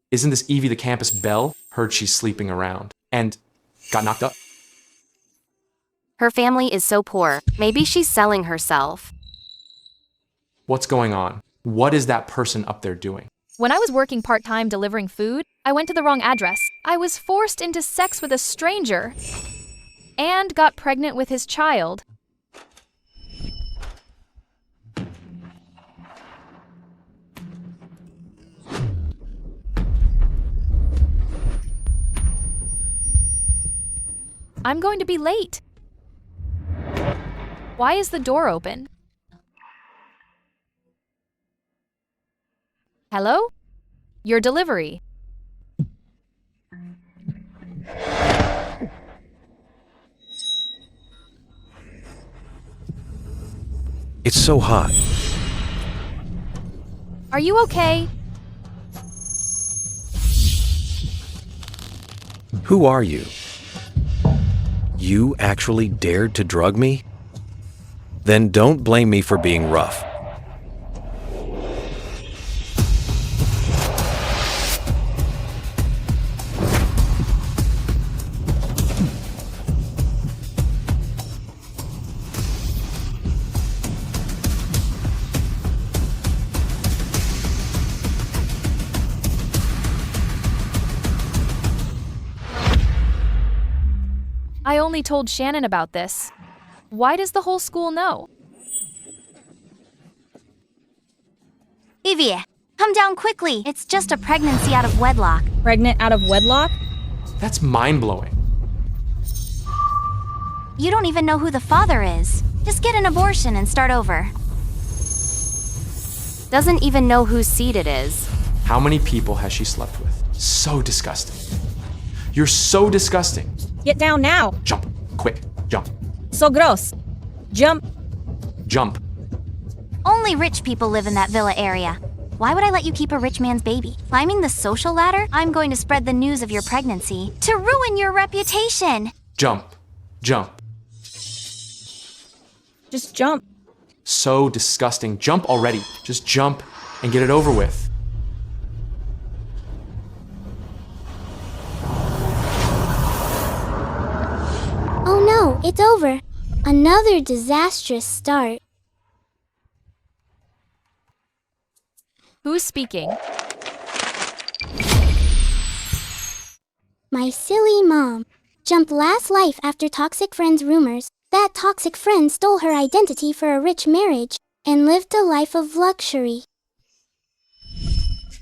Isn't this Evie the campus belle? Heard she's sleeping around. And got knocked up. Her family is so poor. Maybe she's selling herself. What's going on? What is that person up there doing? When I was working part-time delivering food, I went to the wrong address. I was forced into sex with a stranger and got pregnant with his child. I'm going to be late. Why is the door open? Hello? Your delivery. It's so hot. Are you okay? Who are you? You actually dared to drug me? Then don't blame me for being rough. I only told Shannon about this. Why does the whole school know? Evie, come down quickly. It's just a pregnancy out of wedlock. Pregnant out of wedlock? That's mind-blowing. You don't even know who the father is. Just get an abortion and start over. Doesn't even know whose seed it is. How many people has she slept with? So disgusting. You're so disgusting. Get down now. Jump. Quick. Jump. So gross. Jump. Jump. Only rich people live in that villa area. Why would I let you keep a rich man's baby? Climbing the social ladder? I'm going to spread the news of your pregnancy to ruin your reputation. Jump. Jump. Just jump. So disgusting. Jump already. Just jump and get it over with. Oh no, it's over. Another disastrous start. Who's speaking? My silly mom. Jumped last life after toxic friend's rumors. That toxic friend stole her identity for a rich marriage and lived a life of luxury.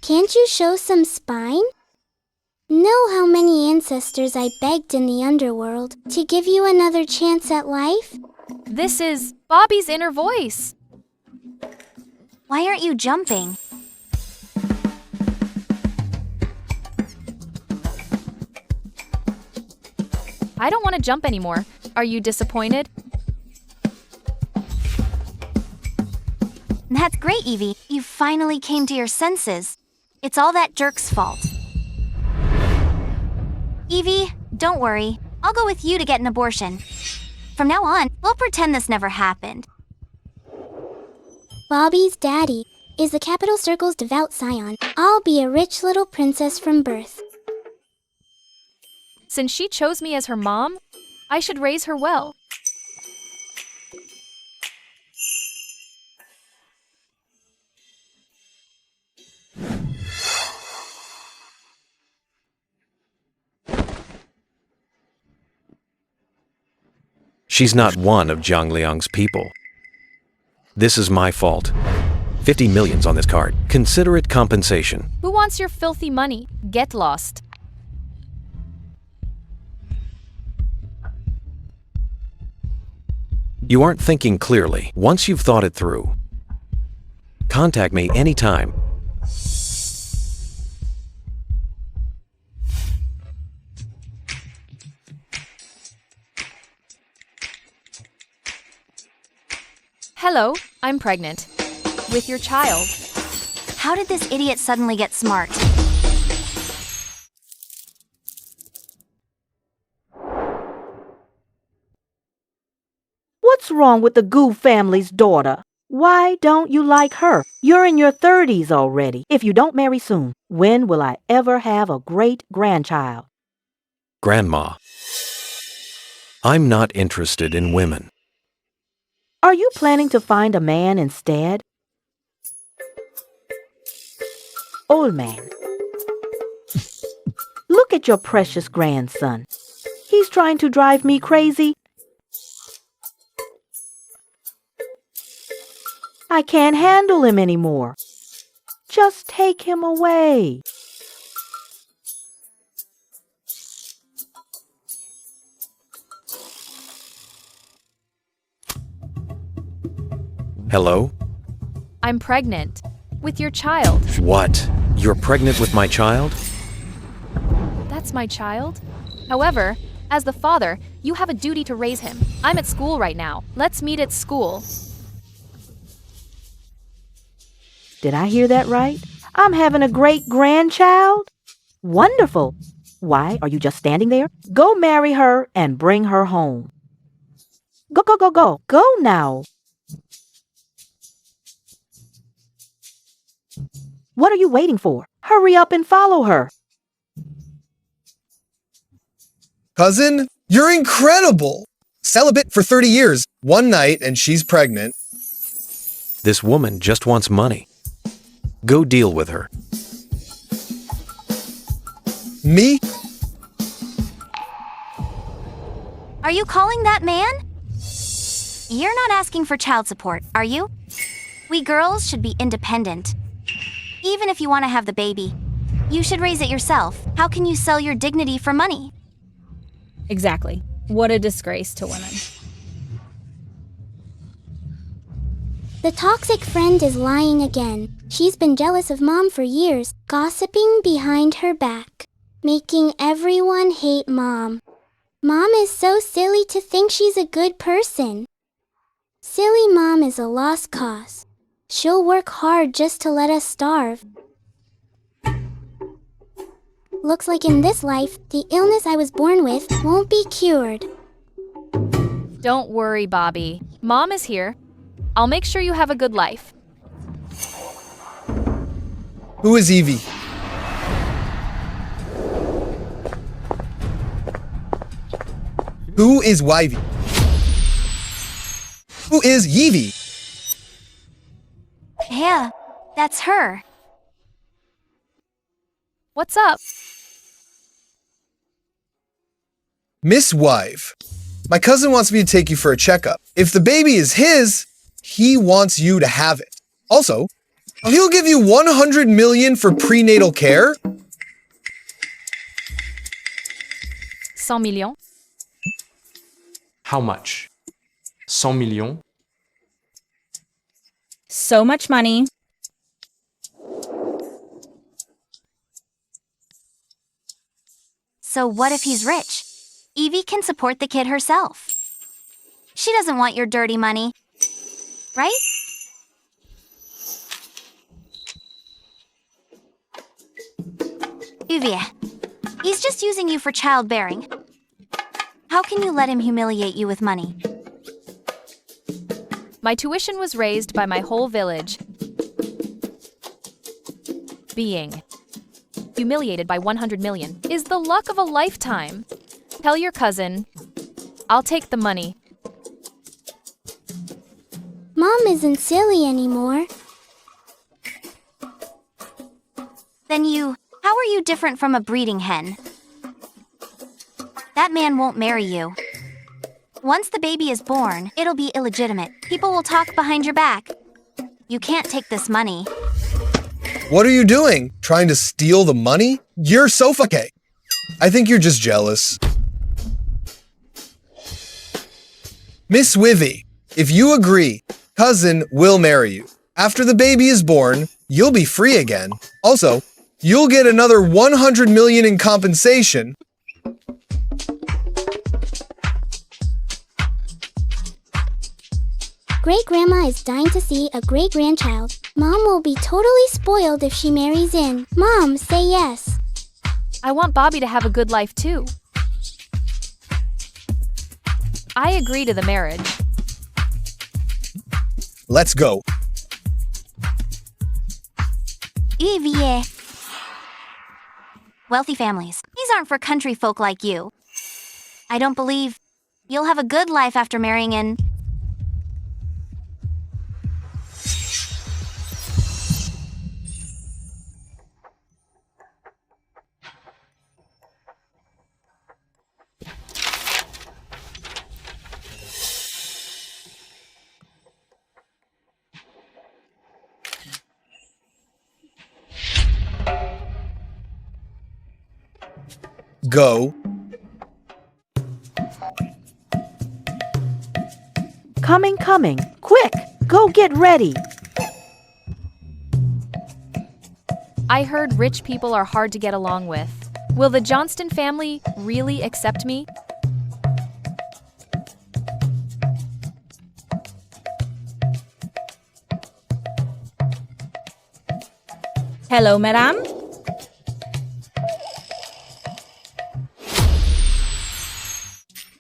Can't you show some spine? Know how many ancestors I begged in the underworld to give you another chance at life? This is Bobby's inner voice. Why aren't you jumping? I don't want to jump anymore. Are you disappointed? That's great, Evie. You finally came to your senses. It's all that jerk's fault. Evie, don't worry. I'll go with you to get an abortion. From now on, we'll pretend this never happened. Bobby's daddy is the Capital Circle's devout scion. I'll be a rich little princess from birth. Since she chose me as her mom, I should raise her well. She's not one of Zhang Liang's people. This is my fault. 50 million's on this card. Consider it compensation. Who wants your filthy money? Get lost. You aren't thinking clearly. Once you've thought it through, contact me anytime. Hello, I'm pregnant. With your child. How did this idiot suddenly get smart? What's wrong with the Goo family's daughter? Why don't you like her? You're in your 30s already. If you don't marry soon, When will I ever have a great-grandchild? Grandma. I'm not interested in women. Are you planning to find a man instead? Old man. Look at your precious grandson. He's trying to drive me crazy. I can't handle him anymore. Just take him away. Hello? I'm pregnant. With your child. What? You're pregnant with my child? That's my child? However, as the father, you have a duty to raise him. I'm at school right now. Let's meet at school. Did I hear that right? I'm having a great-grandchild? Wonderful. Why are you just standing there? Go marry her and bring her home. Go, go, go, go. Go now. What are you waiting for? Hurry up and follow her. Cousin, you're incredible! Celibate for 30 years, one night, and she's pregnant. This woman just wants money. Go deal with her. Me? Are you calling that man? You're not asking for child support, are you? We girls should be independent. Even if you want to have the baby, you should raise it yourself. How can you sell your dignity for money? Exactly. What a disgrace to women. The toxic friend is lying again. She's been jealous of Mom for years, gossiping behind her back, making everyone hate Mom. Mom is so silly to think she's a good person. Silly Mom is a lost cause. She'll work hard just to let us starve. Looks like in this life, the illness I was born with won't be cured. Don't worry, Bobby. Mom is here. I'll make sure you have a good life. Who is Evie? Who is Wivey? Who is Evie? Yeah, that's her. What's up? Miss Wive. My cousin wants me to take you for a checkup. If the baby is his, he wants you to have it. Also, he'll give you 100 million for prenatal care. 100 millions? How much? 100 millions? So much money. So what if he's rich? Evie can support the kid herself. She doesn't want your dirty money, right? Evie, he's just using you for childbearing. How can you let him humiliate you with money? My tuition was raised by my whole village. Being humiliated by 100 million is the luck of a lifetime. Tell your cousin, I'll take the money. Mom isn't silly anymore. Then how are you different from a breeding hen? That man won't marry you. Once the baby is born, it'll be illegitimate. People will talk behind your back. You can't take this money. What are you doing? Trying to steal the money? You're so fucking. I think you're just jealous. Miss Wivy, if you agree, cousin will marry you. After the baby is born, you'll be free again. Also, you'll get another 100 million in compensation. Great-grandma is dying to see a great-grandchild. Mom will be totally spoiled if she marries in. Mom, say yes. I want Bobby to have a good life too. I agree to the marriage. Let's go. Evie, wealthy families. These aren't for country folk like you. I don't believe you'll have a good life after marrying in. Go. Coming, coming. Quick, go get ready. I heard rich people are hard to get along with. Will the Johnston family really accept me? Hello, madame.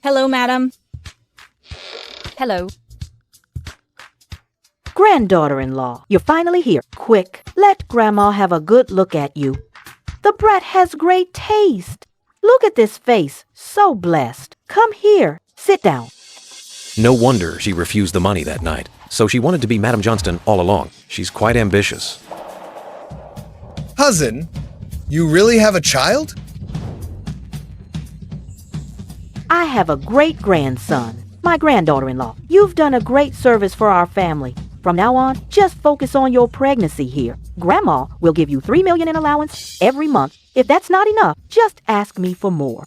Hello, madam. Hello. Granddaughter-in-law, you're finally here. Quick, let Grandma have a good look at you. The brat has great taste. Look at this face, so blessed. Come here, sit down. No wonder she refused the money that night. So she wanted to be Madame Johnston all along. She's quite ambitious. Cousin, you really have a child? I have a great-grandson, my granddaughter-in-law. You've done a great service for our family. From now on, just focus on your pregnancy here. Grandma will give you $3 million in allowance every month. If that's not enough, just ask me for more.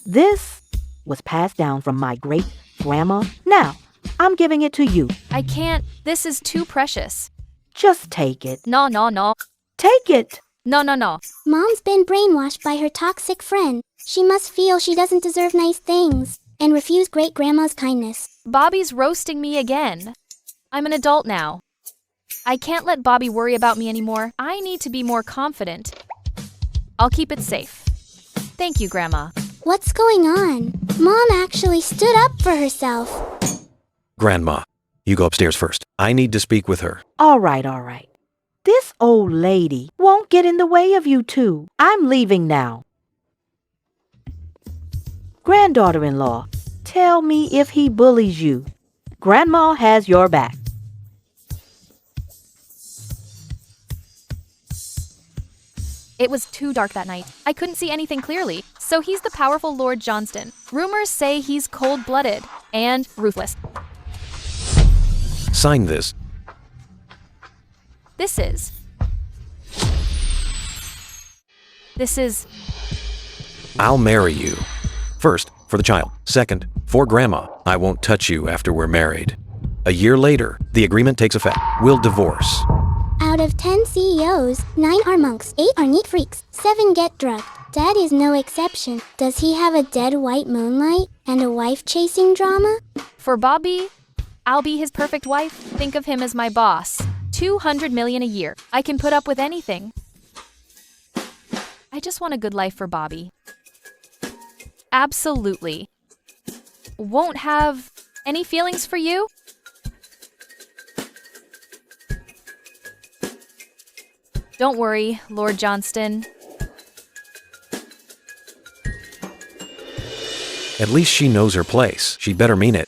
This was passed down from my great-grandma. Now, I'm giving it to you. I can't. This is too precious. Just take it. No, no, no. Take it. No, no, no. Mom's been brainwashed by her toxic friend. She must feel she doesn't deserve nice things and refuse great-grandma's kindness. Bobby's roasting me again. I'm an adult now. I can't let Bobby worry about me anymore. I need to be more confident. I'll keep it safe. Thank you, Grandma. What's going on? Mom actually stood up for herself. Grandma, you go upstairs first. I need to speak with her. All right, all right. This old lady won't get in the way of you two. I'm leaving now. Granddaughter-in-law, tell me if he bullies you. Grandma has your back. It was too dark that night. I couldn't see anything clearly. So he's the powerful Lord Johnston. Rumors say he's cold-blooded and ruthless. Sign this. This is... I'll marry you. First, for the child. Second, for Grandma. I won't touch you after we're married. A year later, the agreement takes effect. We'll divorce. Out of 10 CEOs, 9 are monks, 8 are neat freaks, 7 get drugged. Dad is no exception. Does he have a dead white moonlight and a wife-chasing drama? For Bobby, I'll be his perfect wife. Think of him as my boss. $200 million a year. I can put up with anything. I just want a good life for Bobby. Absolutely. Won't have any feelings for you? Don't worry, Lord Johnston. At least she knows her place. She'd better mean it.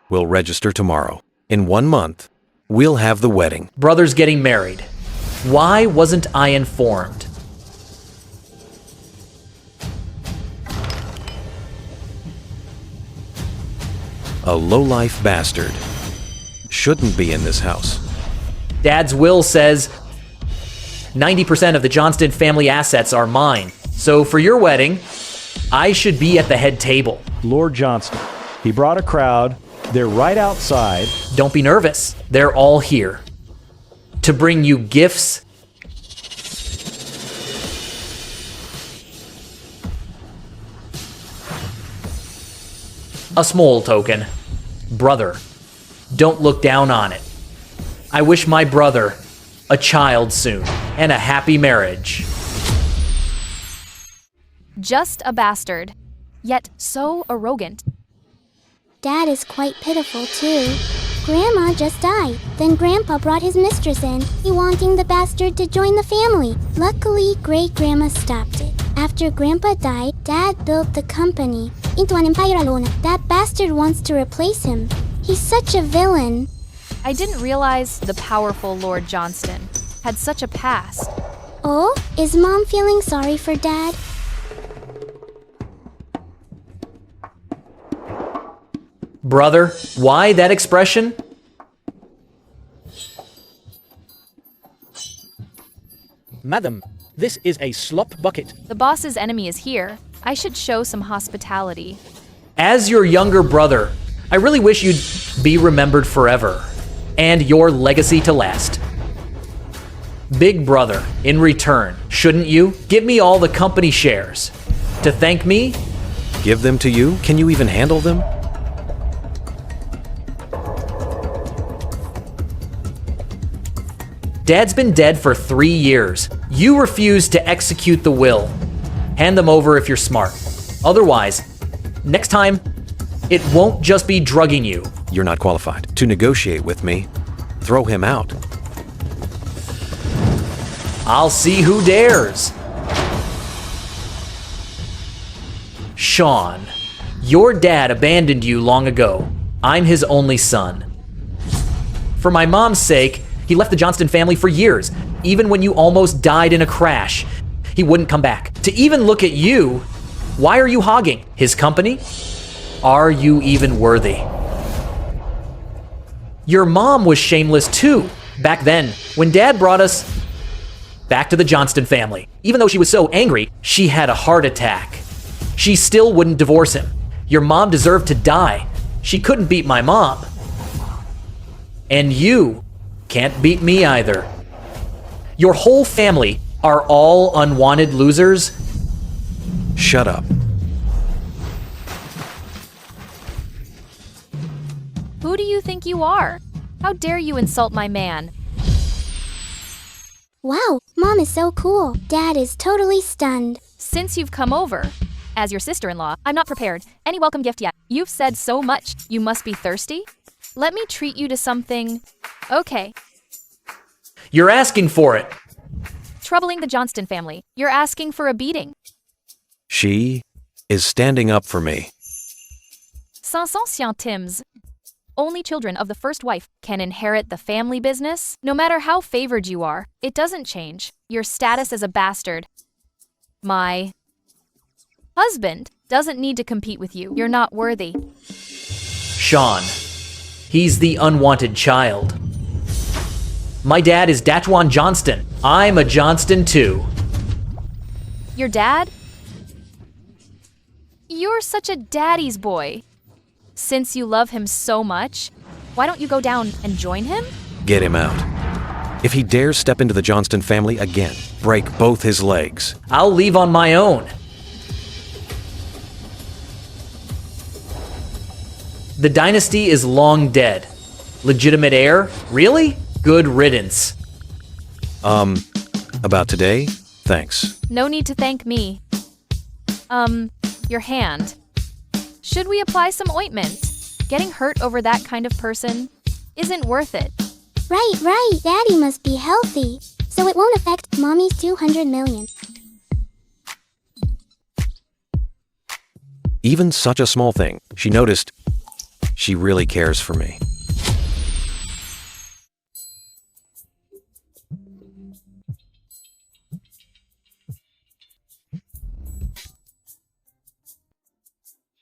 We'll register tomorrow. In 1 month, we'll have the wedding. Brothers getting married. Why wasn't I informed? A low-life bastard. Shouldn't be in this house. Dad's will says 90% of the Johnston family assets are mine. So for your wedding, I should be at the head table. Lord Johnston. He brought a crowd. They're right outside. Don't be nervous. They're all here. To bring you gifts. A small token. Brother, don't look down on it. I wish my brother a child soon and a happy marriage. Just a bastard, yet so arrogant. Dad is quite pitiful, too. Grandma just died. Then Grandpa brought his mistress in, he wanting the bastard to join the family. Luckily, Great-Grandma stopped it. After Grandpa died, Dad built the company into an empire alone. That bastard wants to replace him. He's such a villain. I didn't realize the powerful Lord Johnston had such a past. Oh, is Mom feeling sorry for Dad? Brother, why that expression? Madam, this is a slop bucket. The boss's enemy is here. I should show some hospitality. As your younger brother, I really wish you'd be remembered forever, and your legacy to last. Big brother, in return, shouldn't you give me all the company shares? To thank me? Give them to you? Can you even handle them? Dad's been dead for 3 years. You refuse to execute the will. Hand them over if you're smart. Otherwise, next time, it won't just be drugging you. You're not qualified to negotiate with me. Throw him out. I'll see who dares. Sean, your dad abandoned you long ago. I'm his only son. For my mom's sake, he left the Johnston family for years. Even when you almost died in a crash, he wouldn't come back. To even look at you, why are you hogging his company? Are you even worthy? Your mom was shameless too, back then, when Dad brought us back to the Johnston family. Even though she was so angry, she had a heart attack. She still wouldn't divorce him. Your mom deserved to die. She couldn't beat my mom. And you can't beat me either. Your whole family are all unwanted losers. Shut up. Who do you think you are? How dare you insult my man? Wow, Mom is so cool. Dad is totally stunned. Since you've come over, as your sister-in-law, I'm not prepared. Any welcome gift yet. You've said so much. You must be thirsty? Let me treat you to something. Okay. You're asking for it. Troubling the Johnston family. You're asking for a beating. She is standing up for me. Sans ancien Tims. Only children of the first wife can inherit the family business. No matter how favored you are, it doesn't change your status as a bastard. My husband doesn't need to compete with you. You're not worthy. Sean. He's the unwanted child. My dad is Datwan Johnston. I'm a Johnston too. Your dad? You're such a daddy's boy. Since you love him so much, why don't you go down and join him? Get him out. If he dares step into the Johnston family again, break both his legs. I'll leave on my own. The dynasty is long dead. Legitimate heir? Really? Good riddance. About today? Thanks. No need to thank me. Your hand. Should we apply some ointment? Getting hurt over that kind of person isn't worth it. Right. Daddy must be healthy, so it won't affect Mommy's 200 million. Even such a small thing, she noticed she really cares for me.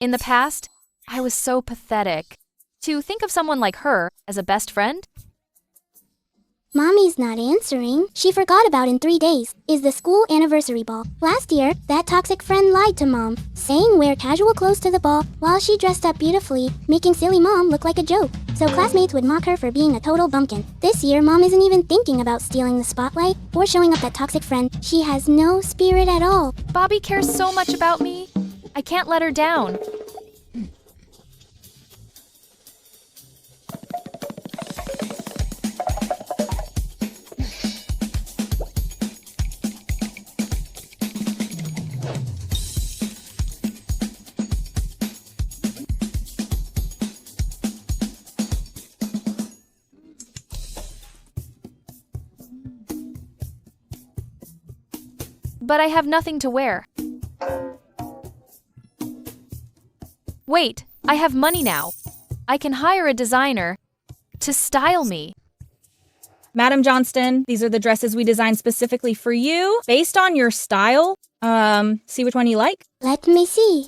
In the past, I was so pathetic. To think of someone like her as a best friend? Mommy's not answering. She forgot about in 3 days. Is the school anniversary ball. Last year, that toxic friend lied to Mom, saying wear casual clothes to the ball while she dressed up beautifully, making silly Mom look like a joke. So classmates would mock her for being a total bumpkin. This year, Mom isn't even thinking about stealing the spotlight or showing up that toxic friend. She has no spirit at all. Bobby cares so much about me. I can't let her down. But I have nothing to wear. Wait, I have money now. I can hire a designer to style me. Madam Johnston, these are the dresses we designed specifically for you, based on your style. See which one you like? Let me see.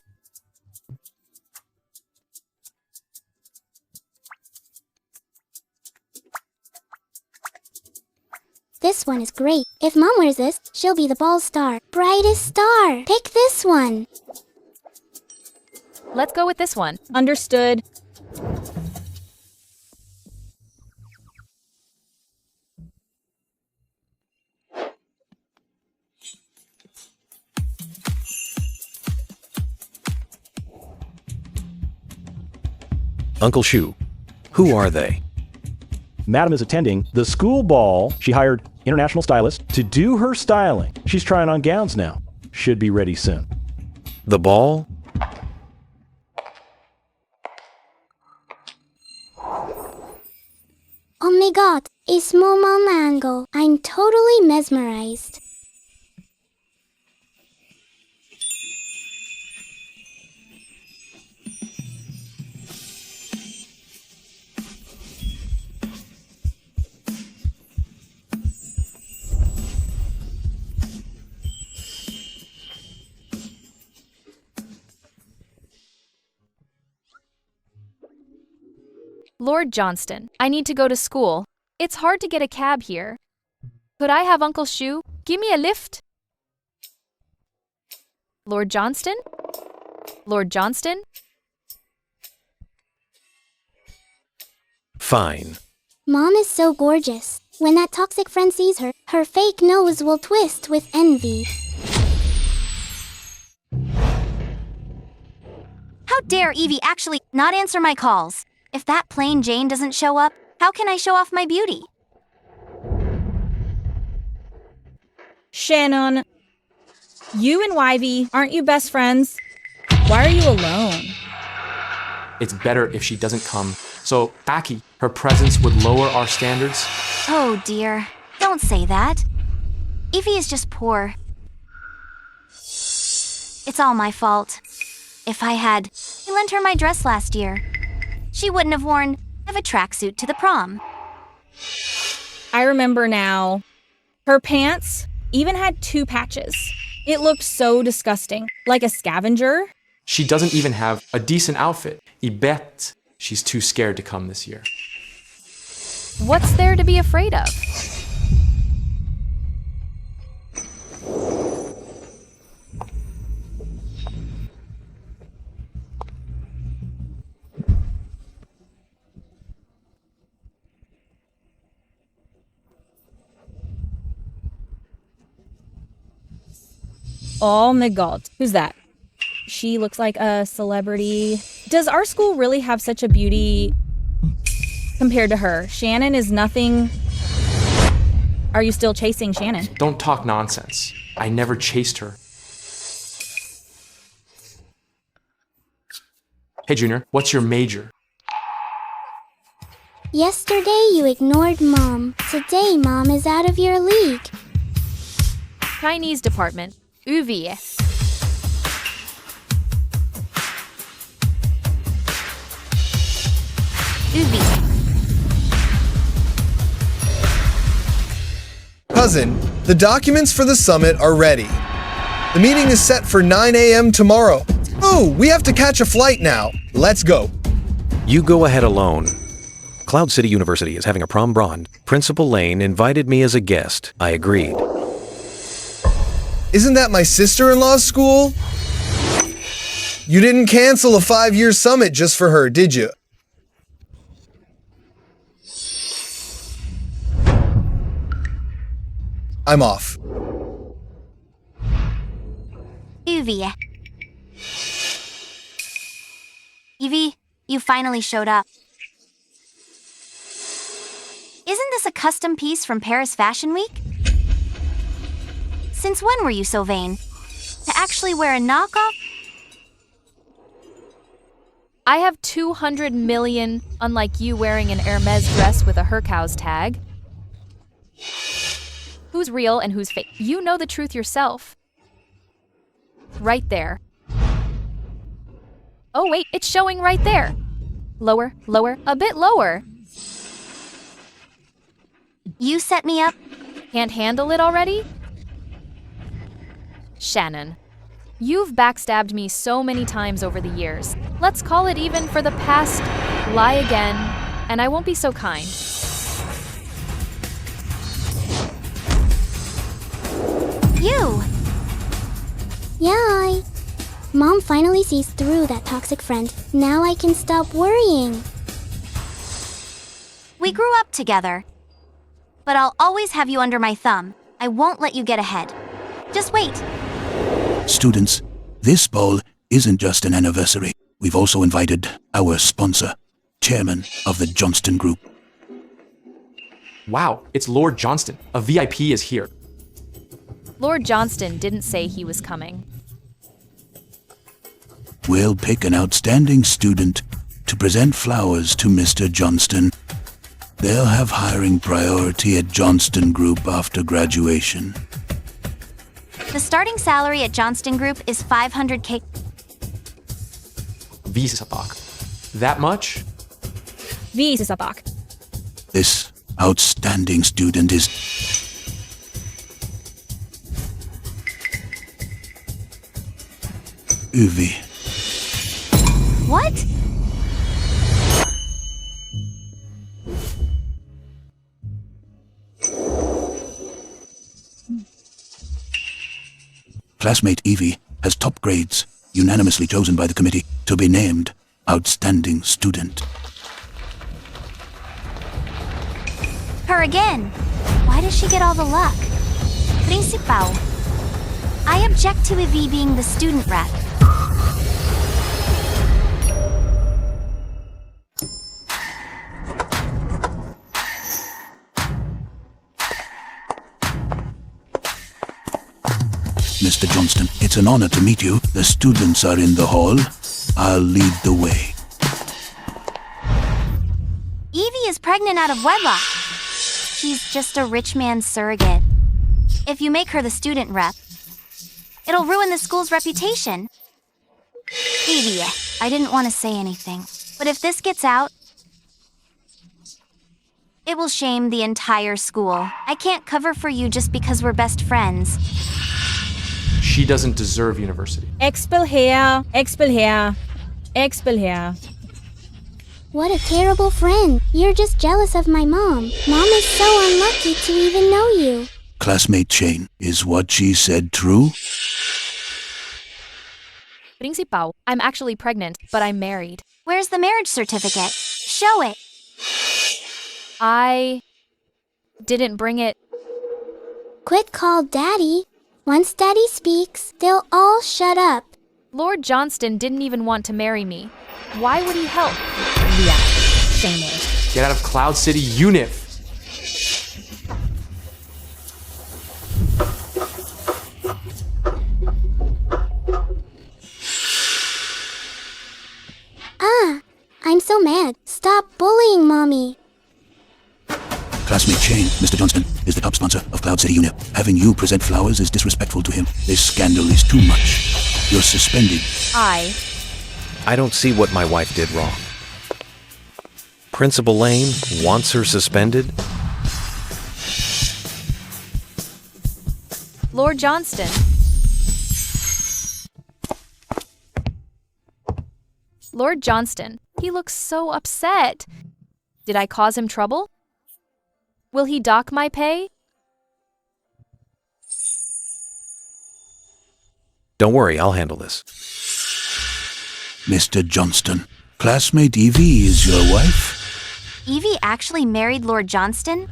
This one is great. If Mom wears this, she'll be the ball star. Brightest star. Pick this one. Let's go with this one. Understood. Uncle Shu, who are they? Madam is attending the school ball. She hired international stylist to do her styling. She's trying on gowns now. Should be ready soon. The ball? Oh my god, a small mango. I'm totally mesmerized. Lord Johnston, I need to go to school. It's hard to get a cab here. Could I have Uncle Shu give me a lift? Lord Johnston? Lord Johnston? Fine. Mom is so gorgeous. When that toxic friend sees her, her fake nose will twist with envy. How dare Evie actually not answer my calls? If that plain Jane doesn't show up, how can I show off my beauty? Shannon, you and Wivy, aren't you best friends? Why are you alone? It's better if she doesn't come. So, Aki, her presence would lower our standards. Oh dear, don't say that. Evie is just poor. It's all my fault. If I had lent her my dress last year, she wouldn't have worn a tracksuit to the prom. I remember now. Her pants even had 2 patches. It looked so disgusting, like a scavenger. She doesn't even have a decent outfit. I bet she's too scared to come this year. What's there to be afraid of? Oh my god. Who's that? She looks like a celebrity. Does our school really have such a beauty compared to her? Shannon is nothing. Are you still chasing Shannon? Don't talk nonsense. I never chased her. Hey, Junior, what's your major? Yesterday you ignored Mom. Today Mom is out of your league. Chinese department. Uvi. Cousin, the documents for the summit are ready. The meeting is set for 9 a.m. tomorrow. Oh, we have to catch a flight now. Let's go. You go ahead alone. Cloud City University is having a prom brand. Principal Lane invited me as a guest. I agreed. Isn't that my sister-in-law's school? You didn't cancel a 5-year summit just for her, did you? I'm off. Evie. Evie, you finally showed up. Isn't this a custom piece from Paris Fashion Week? Since when were you so vain? To actually wear a knockoff? I have 200 million, unlike you wearing an Hermes dress with a Hercau's tag. Who's real and who's fake? You know the truth yourself. right there. Oh wait, it's showing right there. Lower, lower, a bit lower. You set me up? Can't handle it already? Shannon, you've backstabbed me so many times over the years. Let's call it even for the past. Lie again, and I won't be so kind. You! Yeah, Mom finally sees through that toxic friend. Now I can stop worrying. We grew up together. But I'll always have you under my thumb. I won't let you get ahead. Just wait. Students, this ball isn't just an anniversary. We've also invited our sponsor, chairman of the Johnston Group. Wow, it's Lord Johnston. A VIP is here. Lord Johnston didn't say he was coming. We'll pick an outstanding student to present flowers to Mr. Johnston. They'll have hiring priority at Johnston Group after graduation. The starting salary at Johnston Group is $500K. Visa talk. That much? Visa talk. This outstanding student is... Uvi. What? Classmate Evie has top grades, unanimously chosen by the committee to be named Outstanding Student. Her again. Why does she get all the luck? Principal. I object to Ivy being the student rep. Mr. Johnston, it's an honor to meet you. The students are in the hall. I'll lead the way. Evie is pregnant out of wedlock. She's just a rich man's surrogate. If you make her the student rep, it'll ruin the school's reputation. Evie, I didn't want to say anything, but if this gets out, it will shame the entire school. I can't cover for you just because we're best friends. She doesn't deserve university. Expel her, expel her, expel her. What a terrible friend. You're just jealous of my mom. Mom is so unlucky to even know you. Classmate Shane, is what she said true? Principal, I'm actually pregnant, but I'm married. Where's the marriage certificate? Show it. I didn't bring it. Quit call Daddy. Once Daddy speaks, they'll all shut up. Lord Johnston didn't even want to marry me. Why would he help? Yeah, shameless. Get out of Cloud City, UNIF. I'm so mad. Stop bullying Mommy. Classmate Shane, Mr. Johnston, is the top sponsor of Cloud City Unit. Having you present flowers is disrespectful to him. This scandal is too much. You're suspended. I don't see what my wife did wrong. Principal Lane wants her suspended? Lord Johnston. Lord Johnston, he looks so upset. Did I cause him trouble? Will he dock my pay? Don't worry, I'll handle this. Mr. Johnston, classmate Evie is your wife? Evie actually married Lord Johnston?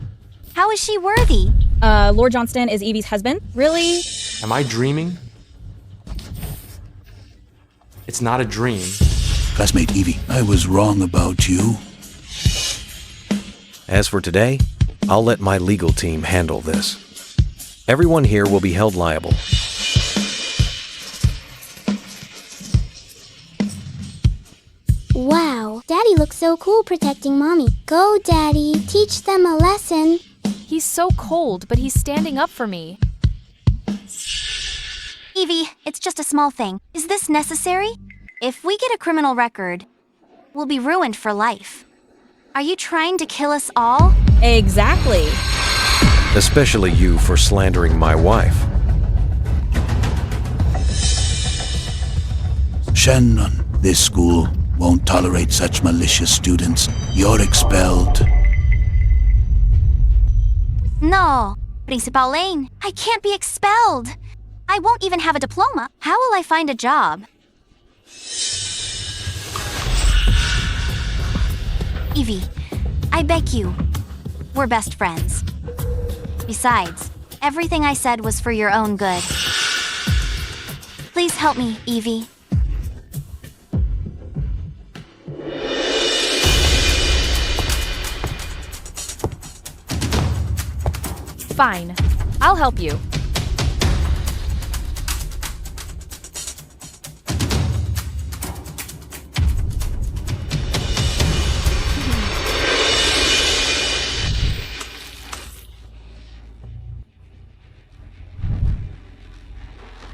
How is she worthy? Lord Johnston is Evie's husband? Really? Am I dreaming? It's not a dream. Classmate Evie, I was wrong about you. As for today, I'll let my legal team handle this. Everyone here will be held liable. Wow, Daddy looks so cool protecting Mommy. Go, Daddy. Teach them a lesson. He's so cold, but he's standing up for me. Evie, it's just a small thing. Is this necessary? If we get a criminal record, we'll be ruined for life. Are you trying to kill us all? Exactly. Especially you for slandering my wife. Shannon, this school won't tolerate such malicious students. You're expelled. No, Principal Lane, I can't be expelled. I won't even have a diploma. How will I find a job? Evie, I beg you. We're best friends. Besides, everything I said was for your own good. Please help me, Evie. Fine. I'll help you.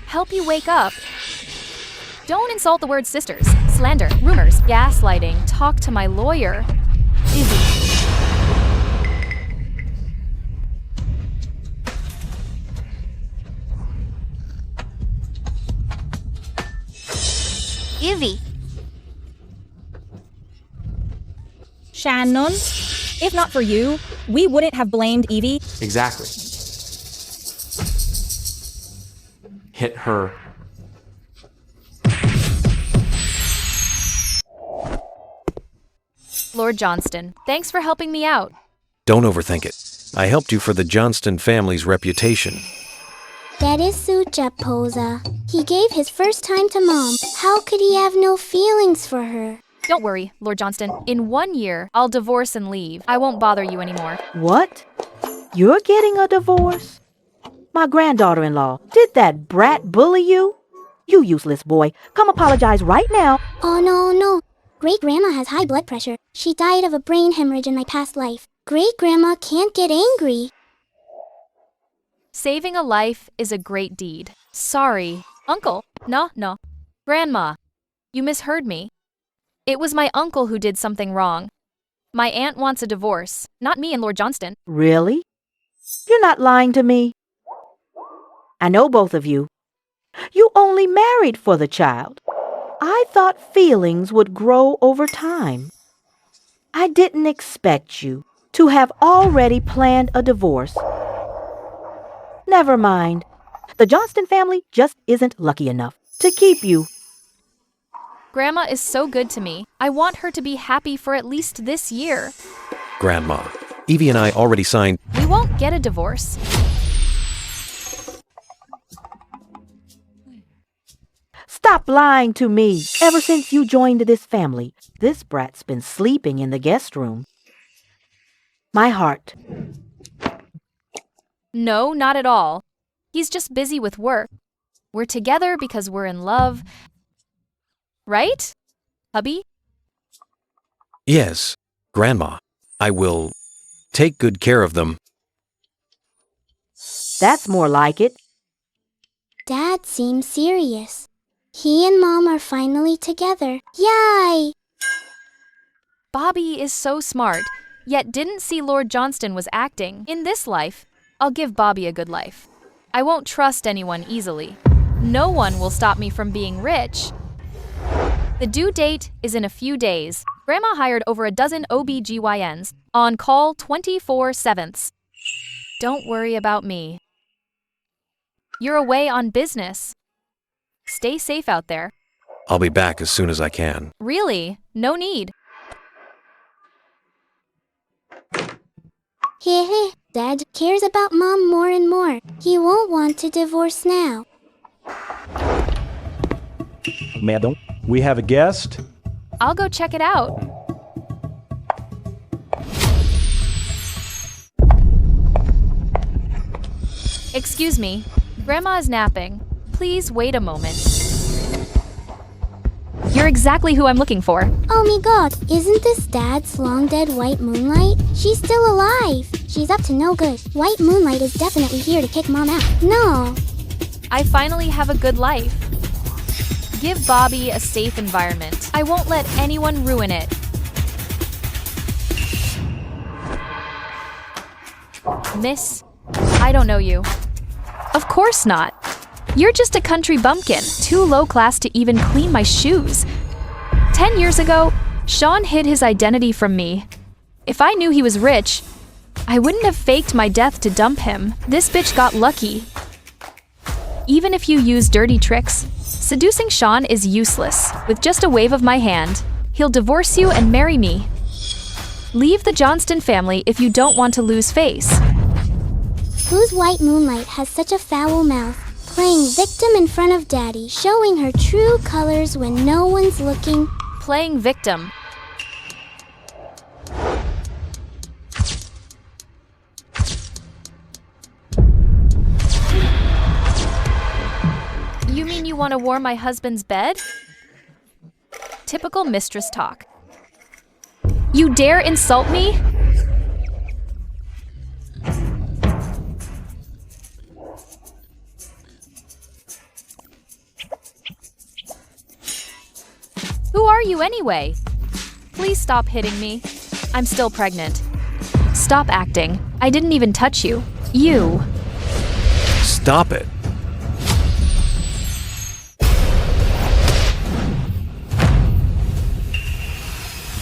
Help you wake up. Don't insult the word sisters, slander, rumors, gaslighting. Talk to my lawyer. Izzy. Evie. Shannon, if not for you, we wouldn't have blamed Evie. Exactly. Hit her. Lord Johnston, thanks for helping me out. Don't overthink it. I helped you for the Johnston family's reputation. That is Suja Posa. He gave his first time to Mom. How could he have no feelings for her? Don't worry, Lord Johnston. In 1 year, I'll divorce and leave. I won't bother you anymore. What? You're getting a divorce? My granddaughter-in-law, did that brat bully you? You useless boy. Come apologize right now. Oh, no. Great-grandma has high blood pressure. She died of a brain hemorrhage in my past life. Great-grandma can't get angry. Saving a life is a great deed. Sorry. Uncle. No. Grandma. You misheard me. It was my uncle who did something wrong. My aunt wants a divorce, not me and Lord Johnston. Really? You're not lying to me. I know both of you. You only married for the child. I thought feelings would grow over time. I didn't expect you to have already planned a divorce. Never mind. The Johnston family just isn't lucky enough to keep you. Grandma is so good to me. I want her to be happy for at least this year. Grandma, Evie and I already signed. We won't get a divorce. Stop lying to me. Ever since you joined this family, this brat's been sleeping in the guest room. My heart. No, not at all. He's just busy with work. We're together because we're in love. Right, hubby? Yes, Grandma. I will take good care of them. That's more like it. Dad seems serious. He and Mom are finally together. Yay! Bobby is so smart, yet didn't see Lord Johnston was acting. In this life, I'll give Bobby a good life. I won't trust anyone easily. No one will stop me from being rich. The due date is in a few days. Grandma hired over a dozen OBGYNs on call 24/7. Don't worry about me. You're away on business. Stay safe out there. I'll be back as soon as I can. Really? No need. Hehe, Dad cares about Mom more and more. He won't want to divorce now. Madam, we have a guest. I'll go check it out. Excuse me. Grandma is napping. Please wait a moment. You're exactly who I'm looking for. Oh my god, isn't this Dad's long-dead White Moonlight? She's still alive. She's up to no good. White Moonlight is definitely here to kick Mom out. No. I finally have a good life. Give Bobby a safe environment. I won't let anyone ruin it. Miss, I don't know you. Of course not. You're just a country bumpkin, too low class to even clean my shoes. 10 years ago, Sean hid his identity from me. If I knew he was rich, I wouldn't have faked my death to dump him. This bitch got lucky. Even if you use dirty tricks, seducing Sean is useless. With just a wave of my hand, he'll divorce you and marry me. Leave the Johnston family if you don't want to lose face. Whose white Moonlight has such a foul mouth? Playing victim in front of Daddy, showing her true colors when no one's looking. Playing victim. You mean you want to warm my husband's bed? Typical mistress talk. You dare insult me? Who are you anyway? Please stop hitting me. I'm still pregnant. Stop acting. I didn't even touch you. You. Stop it.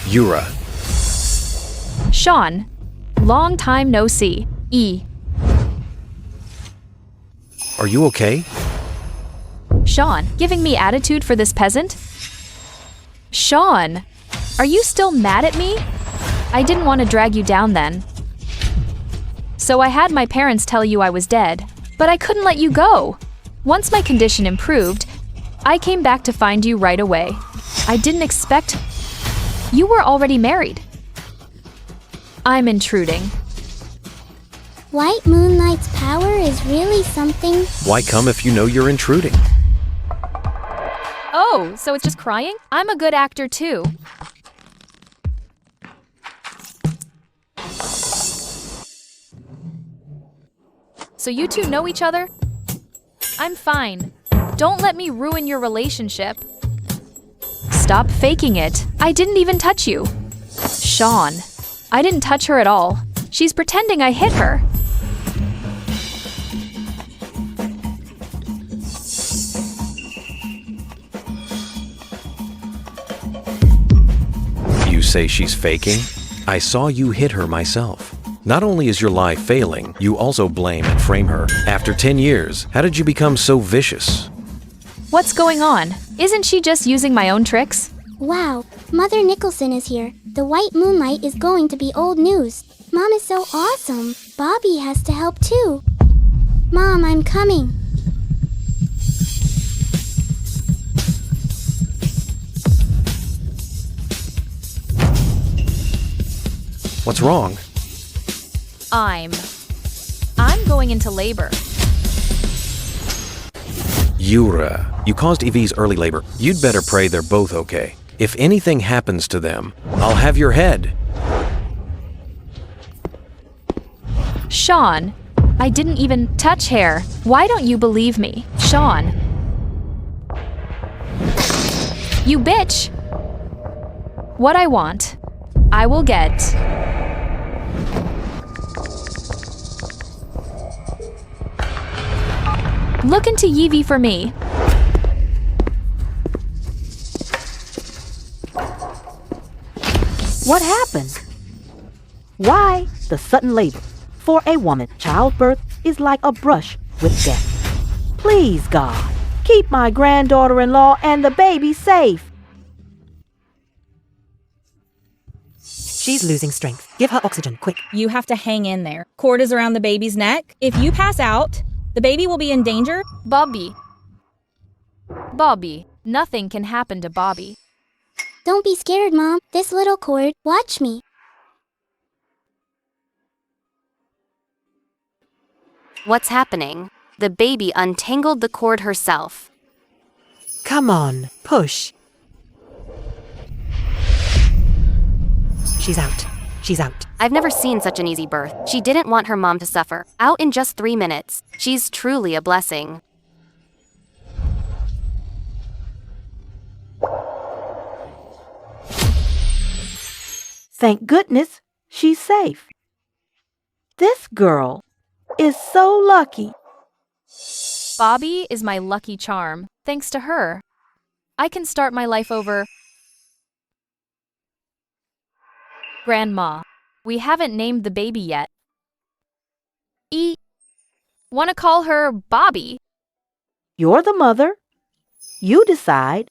Yura. Sean. Long time no see. E. Are you okay? Sean, giving me attitude for this peasant? Sean, are you still mad at me? I didn't want to drag you down then. So I had my parents tell you I was dead, but I couldn't let you go. Once my condition improved, I came back to find you right away. I didn't expect... You were already married. I'm intruding. White Moonlight's power is really something. Why come if you know you're intruding? Oh, so it's just crying? I'm a good actor too. So you two know each other? I'm fine. Don't let me ruin your relationship. Stop faking it. I didn't even touch you. Sean, I didn't touch her at all. She's pretending I hit her. You say she's faking? I saw you hit her myself. Not only is your lie failing, you also blame and frame her. After 10 years, how did you become so vicious? What's going on? Isn't she just using my own tricks? Wow, Mother Nicholson is here. The White Moonlight is going to be old news. Mom is so awesome. Bobby has to help too. Mom, I'm coming. What's wrong? I'm going into labor. Yura, you caused Evie's early labor. You'd better pray they're both okay. If anything happens to them, I'll have your head. Sean, I didn't even touch Heir. Why don't you believe me? Sean. You bitch! What I want, I will get. Look into Yevie for me. What happened? Why the sudden labor? For a woman, childbirth is like a brush with death. Please, God, keep my granddaughter-in-law and the baby safe. She's losing strength. Give her oxygen, quick. You have to hang in there. Cord is around the baby's neck. If you pass out, the baby will be in danger. Bobby, nothing can happen to Bobby. Don't be scared, Mom. This little cord, watch me. What's happening? The baby untangled the cord herself. Come on, push. She's out. She's out. I've never seen such an easy birth. She didn't want her mom to suffer. Out in just 3 minutes. She's truly a blessing. Thank goodness she's safe. This girl is so lucky. Bobby is my lucky charm. Thanks to her, I can start my life over. Grandma, we haven't named the baby yet. Wanna call her Bobby? You're the mother. You decide.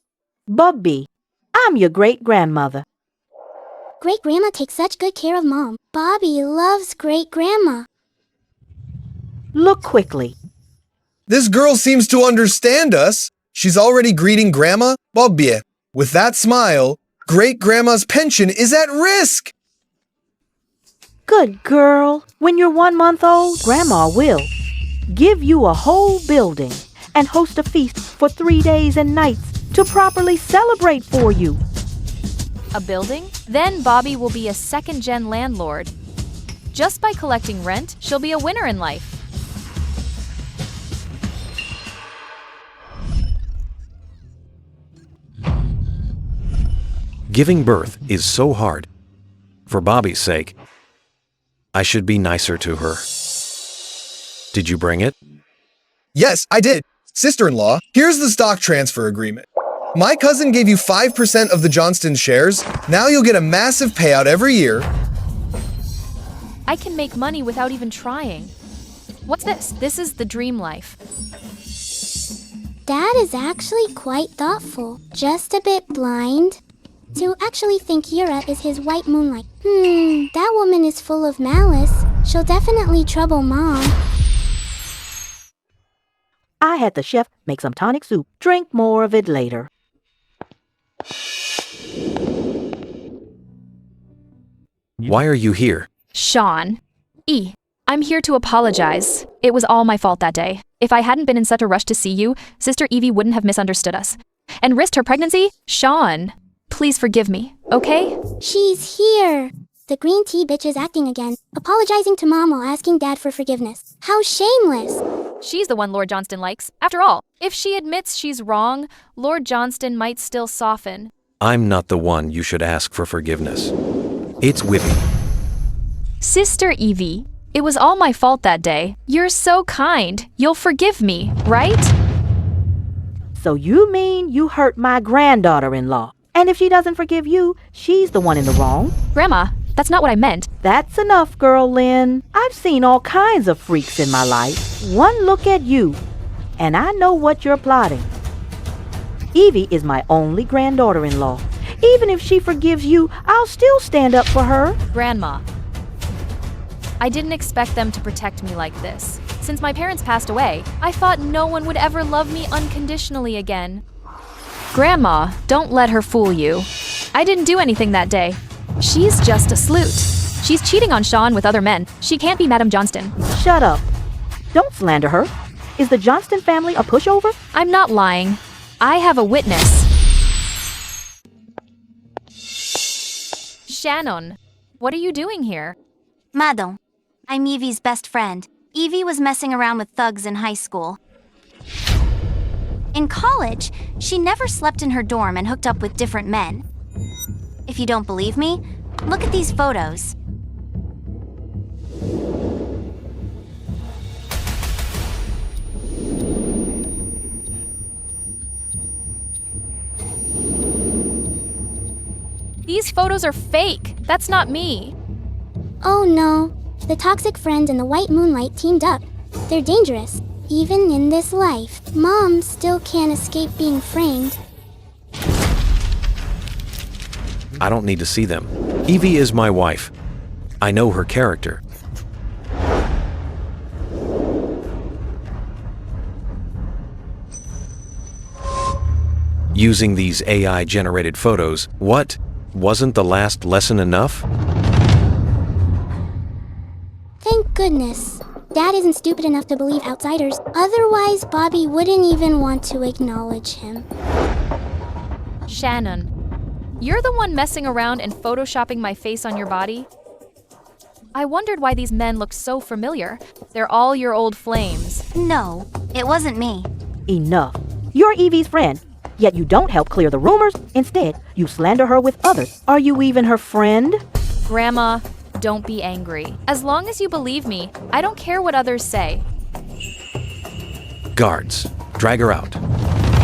Bubby, I'm your great-grandmother. Great-grandma takes such good care of Mom. Bobby loves great-grandma. Look quickly. This girl seems to understand us. She's already greeting Grandma Bobby. With that smile, great-grandma's pension is at risk. Good girl. When you're 1 month old, Grandma will give you a whole building and host a feast for 3 days and nights to properly celebrate for you. A building? Then Bobby will be a second-gen landlord. Just by collecting rent, she'll be a winner in life. Giving birth is so hard. For Bobby's sake, I should be nicer to her. Did you bring it? Yes, I did. Sister-in-law, here's the stock transfer agreement. My cousin gave you 5% of the Johnstons shares. Now you'll get a massive payout every year. I can make money without even trying. What's this? This is the dream life. Dad is actually quite thoughtful. Just a bit blind to actually think Yura is his white moonlight. That woman is full of malice. She'll definitely trouble Mom. I had the chef make some tonic soup. Drink more of it later. Why are you here? Sean. I'm here to apologize. It was all my fault that day. If I hadn't been in such a rush to see you, Sister Evie wouldn't have misunderstood us. And risked her pregnancy? Sean, please forgive me, okay? She's here. The green tea bitch is acting again, apologizing to Mom while asking Dad for forgiveness. How shameless. She's the one Lord Johnston likes. After all, if she admits she's wrong, Lord Johnston might still soften. I'm not the one you should ask for forgiveness. It's Whippy. Sister Evie, it was all my fault that day. You're so kind. You'll forgive me, right? So you mean you hurt my granddaughter-in-law? And if she doesn't forgive you, she's the one in the wrong? Grandma, that's not what I meant. That's enough, girl Lynn. I've seen all kinds of freaks in my life. One look at you, and I know what you're plotting. Evie is my only granddaughter-in-law. Even if she forgives you, I'll still stand up for her. Grandma, I didn't expect them to protect me like this. Since my parents passed away, I thought no one would ever love me unconditionally again. Grandma, don't let her fool you. I didn't do anything that day. She's just a sleut. She's cheating on Sean with other men. She can't be Madame Johnston. Shut up. Don't slander her. Is the Johnston family a pushover? I'm not lying. I have a witness. Shannon, what are you doing here? Madon, I'm Evie's best friend. Evie was messing around with thugs in high school. In college, she never slept in her dorm and hooked up with different men. If you don't believe me, look at these photos. These photos are fake. That's not me. Oh no, the toxic friend and the white moonlight teamed up. They're dangerous. Even in this life, Mom still can't escape being framed. I don't need to see them. Evie is my wife. I know her character. Using these AI-generated photos, what? Wasn't the last lesson enough? Thank goodness. Dad isn't stupid enough to believe outsiders. Otherwise, Bobby wouldn't even want to acknowledge him. Shannon, you're the one messing around and photoshopping my face on your body? I wondered why these men looked so familiar. They're all your old flames. No, it wasn't me. Enough. You're Evie's friend, yet you don't help clear the rumors. Instead, you slander her with others. Are you even her friend? Grandma, don't be angry. As long as you believe me, I don't care what others say. Guards, drag her out.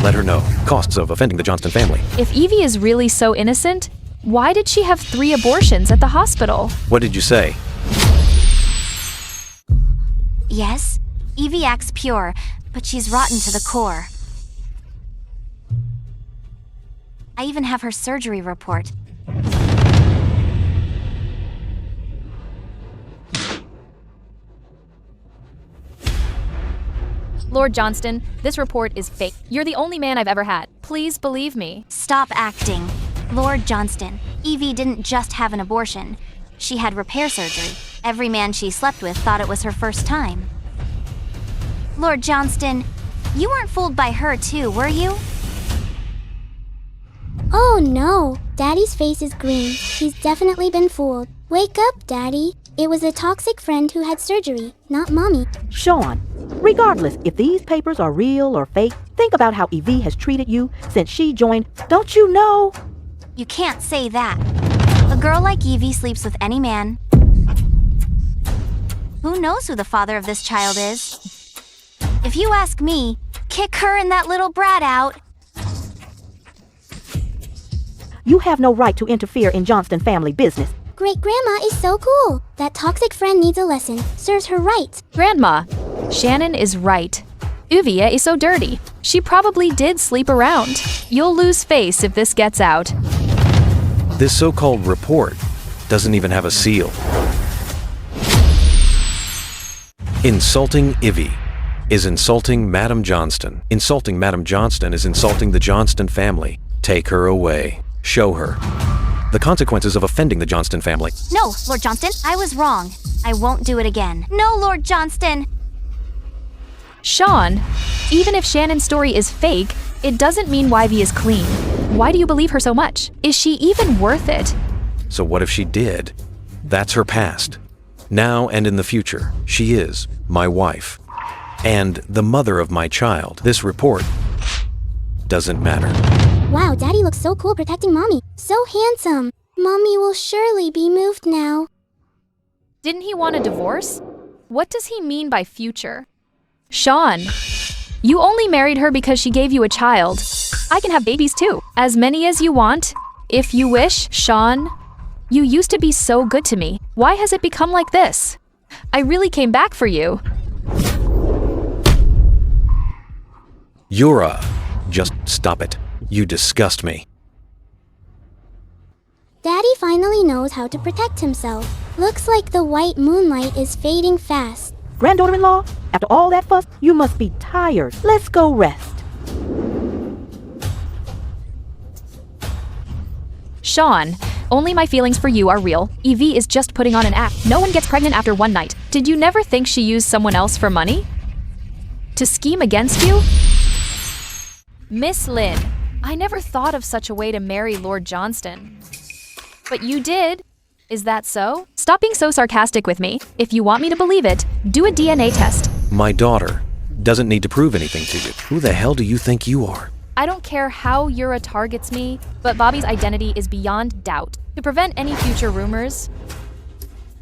Let her know costs of offending the Johnston family. If Evie is really so innocent, why did she have 3 abortions at the hospital? What did you say? Yes, Evie acts pure, but she's rotten to the core. I even have her surgery report. Lord Johnston, this report is fake. You're the only man I've ever had. Please believe me. Stop acting. Lord Johnston, Evie didn't just have an abortion. She had repair surgery. Every man she slept with thought it was her first time. Lord Johnston, you weren't fooled by her too, were you? Oh no, Daddy's face is green. He's definitely been fooled. Wake up, Daddy. It was a toxic friend who had surgery, not Mommy. Sean, regardless if these papers are real or fake, think about how Evie has treated you since she joined. Don't you know? You can't say that. A girl like Evie sleeps with any man. Who knows who the father of this child is? If you ask me, kick her and that little brat out. You have no right to interfere in Johnston family business. Great Grandma is so cool. That toxic friend needs a lesson. Serves her right. Grandma, Shannon is right. Evie is so dirty. She probably did sleep around. You'll lose face if this gets out. This so-called report doesn't even have a seal. Insulting Evie is insulting Madam Johnston. Insulting Madam Johnston is insulting the Johnston family. Take her away. Show her the consequences of offending the Johnston family. No, Lord Johnston, I was wrong. I won't do it again. No, Lord Johnston. Sean, even if Shannon's story is fake, it doesn't mean Wivey is clean. Why do you believe her so much? Is she even worth it? So what if she did? That's her past. Now and in the future, she is my wife and the mother of my child. This report doesn't matter. Wow, Daddy looks so cool protecting Mommy. So handsome. Mommy will surely be moved now. Didn't he want a divorce? What does he mean by future? Sean, you only married her because she gave you a child. I can have babies too, as many as you want, if you wish. Sean, you used to be so good to me. Why has it become like this? I really came back for you. Yura, just stop it. You disgust me. Daddy finally knows how to protect himself. Looks like the white moonlight is fading fast. Granddaughter-in-law, after all that fuss, you must be tired. Let's go rest. Sean, only my feelings for you are real. Evie is just putting on an act. No one gets pregnant after one night. Did you never think she used someone else for money? To scheme against you? Miss Lynn, I never thought of such a way to marry Lord Johnston. But you did. Is that so? Stop being so sarcastic with me. If you want me to believe it, do a DNA test. My daughter doesn't need to prove anything to you. Who the hell do you think you are? I don't care how Yura targets me, but Bobby's identity is beyond doubt. To prevent any future rumors,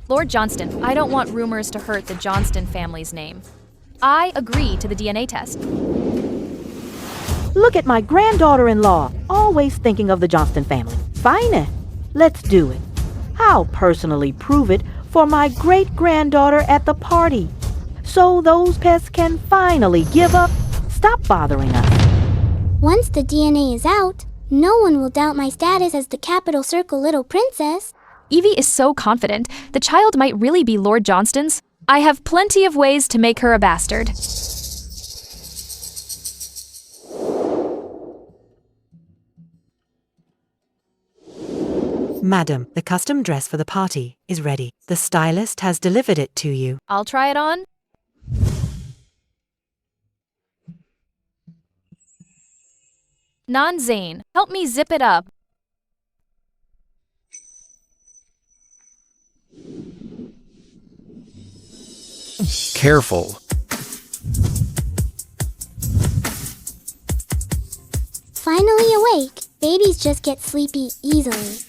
Lord Johnston, I don't want rumors to hurt the Johnston family's name. I agree to the DNA test. Look at my granddaughter-in-law, always thinking of the Johnston family. Fine, let's do it. I'll personally prove it for my great-granddaughter at the party, so those pests can finally give up. Stop bothering us. Once the DNA is out, no one will doubt my status as the Capital Circle little princess. Evie is so confident the child might really be Lord Johnston's. I have plenty of ways to make her a bastard. Madam, the custom dress for the party is ready. The stylist has delivered it to you. I'll try it on. Non-Zane, help me zip it up. Careful. Finally awake. Babies just get sleepy easily.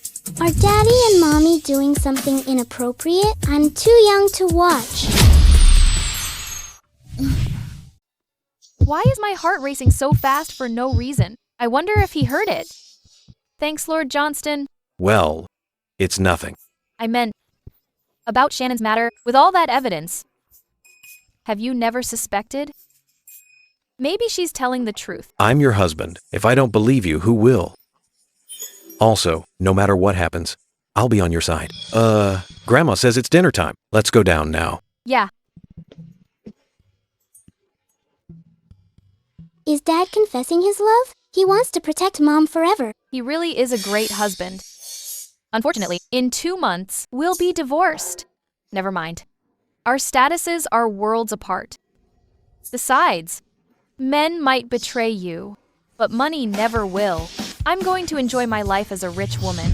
Are Daddy and Mommy doing something inappropriate? I'm too young to watch. Why is my heart racing so fast for no reason? I wonder if he heard it. Thanks, Lord Johnston. Well, it's nothing. I meant about Shannon's matter, with all that evidence. Have you never suspected? Maybe she's telling the truth. I'm your husband. If I don't believe you, who will? Also, no matter what happens, I'll be on your side. Grandma says it's dinner time. Let's go down now. Yeah. Is Dad confessing his love? He wants to protect Mom forever. He really is a great husband. Unfortunately, in 2 months, we'll be divorced. Never mind. Our statuses are worlds apart. Besides, men might betray you, but money never will. I'm going to enjoy my life as a rich woman.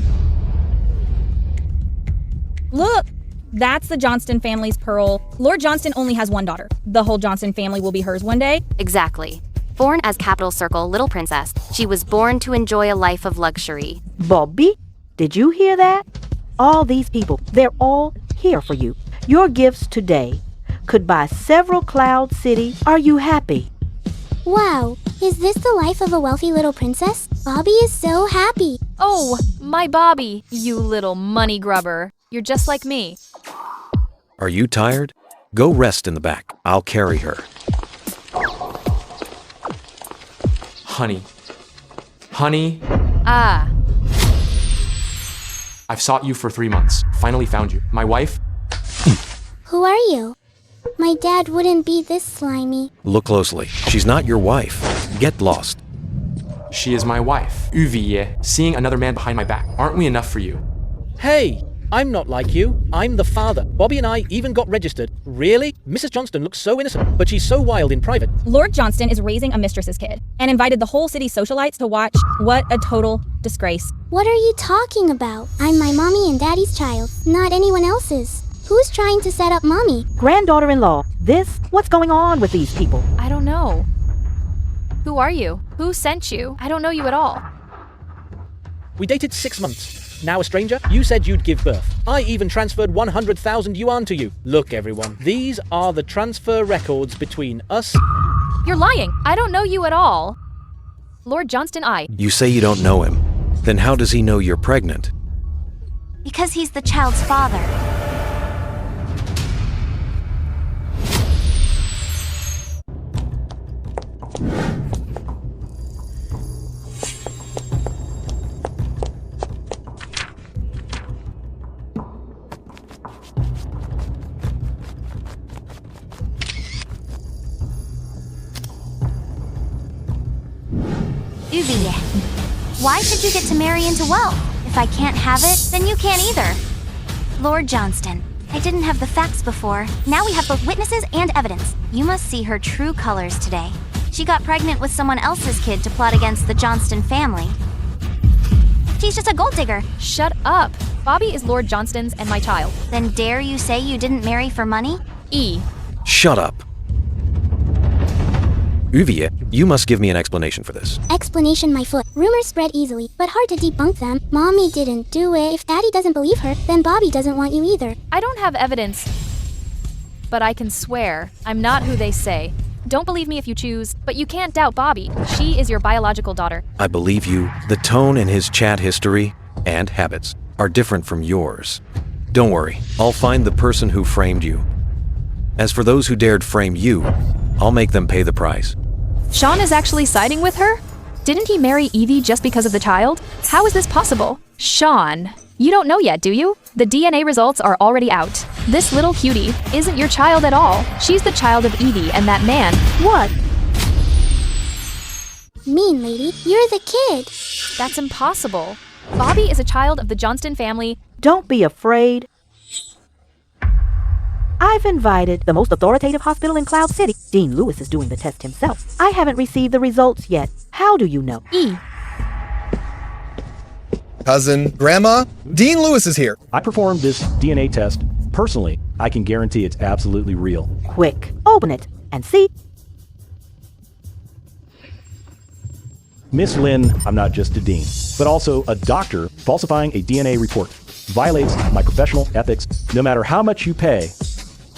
Look, that's the Johnston family's pearl. Lord Johnston only has one daughter. The whole Johnston family will be hers one day. Exactly. Born as capital circle little princess, she was born to enjoy a life of luxury. Bobby, did you hear that? All these people, they're all here for you. Your gifts today could buy several cloud cities. Are you happy? Wow, is this the life of a wealthy little princess? Bobby is so happy. Oh, my Bobby, you little money grubber. You're just like me. Are you tired? Go rest in the back. I'll carry her. Honey. Honey, Ah, I've sought you for 3 months. Finally found you. My wife? Who are you? My dad wouldn't be this slimy. Look closely. She's not your wife. Get lost. She is my wife. Uviye, seeing another man behind my back. Aren't we enough for you? Hey, I'm not like you. I'm the father. Bobby and I even got registered. Really? Mrs. Johnston looks so innocent, but she's so wild in private. Lord Johnston is raising a mistress's kid and invited the whole city's socialites to watch. What a total disgrace. What are you talking about? I'm my mommy and daddy's child, not anyone else's. Who's trying to set up Mommy? Granddaughter-in-law, what's going on with these people? I don't know. Who are you? Who sent you? I don't know you at all. We dated 6 months. Now a stranger? You said you'd give birth. I even transferred 100,000 yuan to you. Look, everyone, these are the transfer records between us. You're lying. I don't know you at all. Lord Johnston, You say you don't know him. Then how does he know you're pregnant? Because he's the child's father. Uviye, why should you get to marry into wealth? If I can't have it, then you can't either. Lord Johnston, I didn't have the facts before. Now we have both witnesses and evidence. You must see her true colors today. She got pregnant with someone else's kid to plot against the Johnston family. She's just a gold digger. Shut up. Bobby is Lord Johnston's and my child. Then dare you say you didn't marry for money? Shut up. Uviye, you must give me an explanation for this. Explanation, my foot. Rumors spread easily, but hard to debunk them. Mommy didn't do it. If Daddy doesn't believe her, then Bobby doesn't want you either. I don't have evidence, but I can swear I'm not who they say. Don't believe me if you choose, but you can't doubt Bobby. She is your biological daughter. I believe you. The tone in his chat history and habits are different from yours. Don't worry, I'll find the person who framed you. As for those who dared frame you, I'll make them pay the price. Sean is actually siding with her? Didn't he marry Evie just because of the child? How is this possible? Sean, you don't know yet, do you? The DNA results are already out. This little cutie isn't your child at all. She's the child of Evie and that man. What? Mean lady, you're the kid. That's impossible. Bobby is a child of the Johnston family. Don't be afraid. I've invited the most authoritative hospital in Cloud City. Dean Lewis is doing the test himself. I haven't received the results yet. How do you know? Cousin, Grandma, Dean Lewis is here. I performed this DNA test. Personally, I can guarantee it's absolutely real. Quick, open it and see. Miss Lynn, I'm not just a dean, but also a doctor Falsifying a DNA report violates my professional ethics. No matter how much you pay,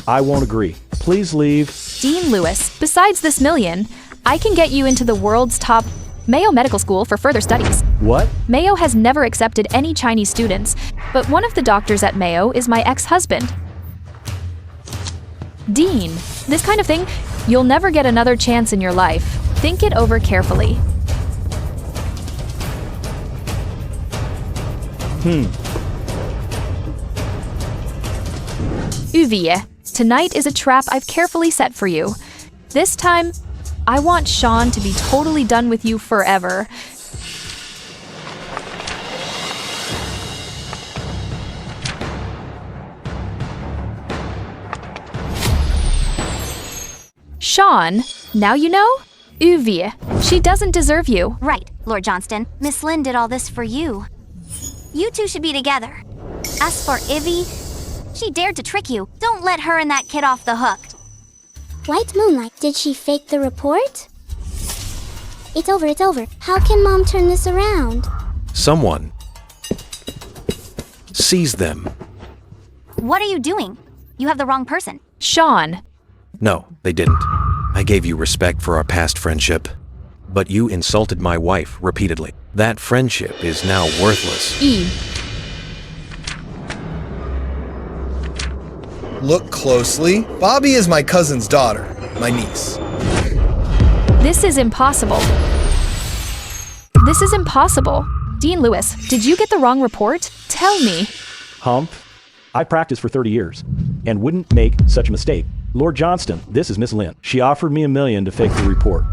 I won't agree. Please leave. Dean Lewis, besides this million, I can get you into the world's top Mayo Medical School for further studies. What? Mayo has never accepted any Chinese students, but one of the doctors at Mayo is my ex-husband. Dean, this kind of thing, you'll never get another chance in your life. Think it over carefully. Uvie, tonight is a trap I've carefully set for you. This time, I want Sean to be totally done with you forever. Sean, now you know? Uvie, she doesn't deserve you. Right, Lord Johnston. Miss Lynn did all this for you. You two should be together. As for Ivy, she dared to trick you. Don't let her and that kid off the hook. White Moonlight, did she fake the report? It's over, it's over. How can Mom turn this around? Someone sees them. What are you doing? You have the wrong person. Sean. No, they didn't. I gave you respect for our past friendship, but you insulted my wife repeatedly. That friendship is now worthless. E. Look closely. Bobby is my cousin's daughter, my niece. This is impossible. This is impossible. Dean Lewis, did you get the wrong report? Tell me. Hump. I practiced for 30 years and wouldn't make such a mistake. Lord Johnston, this is Miss Lynn. She offered me $1 million to fake the report.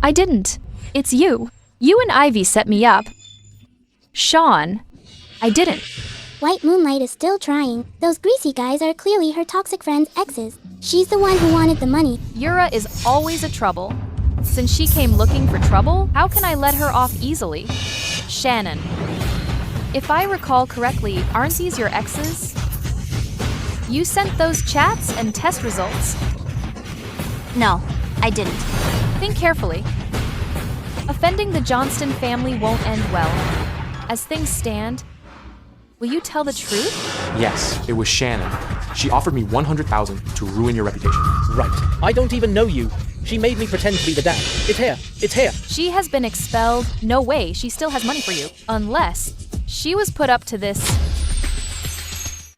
I didn't. It's you. You and Ivy set me up. Sean, I didn't. White Moonlight is still trying. Those greasy guys are clearly her toxic friend's exes. She's the one who wanted the money. Yura is always a trouble. Since she came looking for trouble, how can I let her off easily? Shannon. If I recall correctly, aren't these your exes? You sent those chats and test results. No, I didn't. Think carefully. Offending the Johnston family won't end well. As things stand, will you tell the truth? Yes, it was Shannon. She offered me $100,000 to ruin your reputation. Right. I don't even know you. She made me pretend to be the dad. It's Heir. It's Heir. She has been expelled. No way, she still has money for you. Unless she was put up to this.